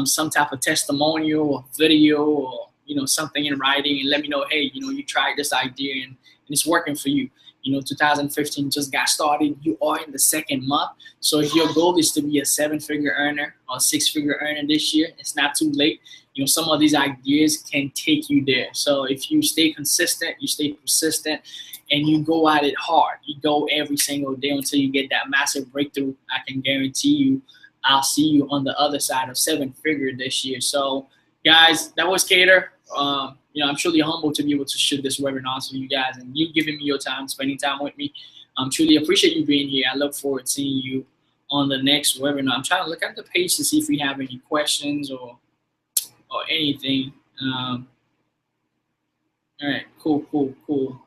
some type of testimonial or video or, you know, something in writing, and let me know, hey, you know, you tried this idea and it's working for you. You know, 2015 just got started. You are in the second month. So if your goal is to be a 7-figure earner or 6-figure earner this year, it's not too late. You know, some of these ideas can take you there. So if you stay consistent, you stay persistent, and you go at it hard, you go every single day until you get that massive breakthrough, I can guarantee you, I'll see you on the other side of 7-figure this year. So guys, that was Keder. You know, I'm truly humbled to be able to shoot this webinar for you guys, and you giving me your time, spending time with me. Truly appreciate you being here. I look forward to seeing you on the next webinar. I'm trying to look at the page to see if we have any questions or anything. All right, cool.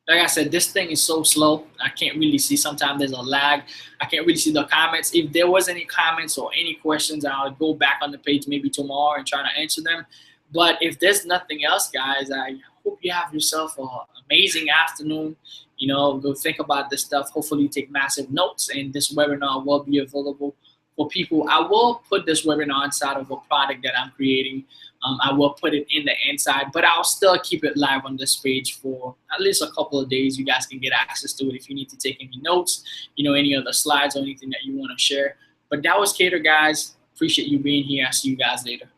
Like I said, this thing is so slow. I can't really see. Sometimes there's a lag. I can't really see the comments. If there was any comments or any questions, I'll go back on the page maybe tomorrow and try to answer them. But if there's nothing else, guys, I hope you have yourself an amazing afternoon. You know, go think about this stuff. Hopefully you take massive notes, and this webinar will be available for people. I will put this webinar inside of a product that I'm creating. I will put it in the inside, but I'll still keep it live on this page for at least a couple of days. You guys can get access to it if you need to take any notes, you know, any other slides or anything that you want to share. But that was Keder, guys. Appreciate you being here. I'll see you guys later.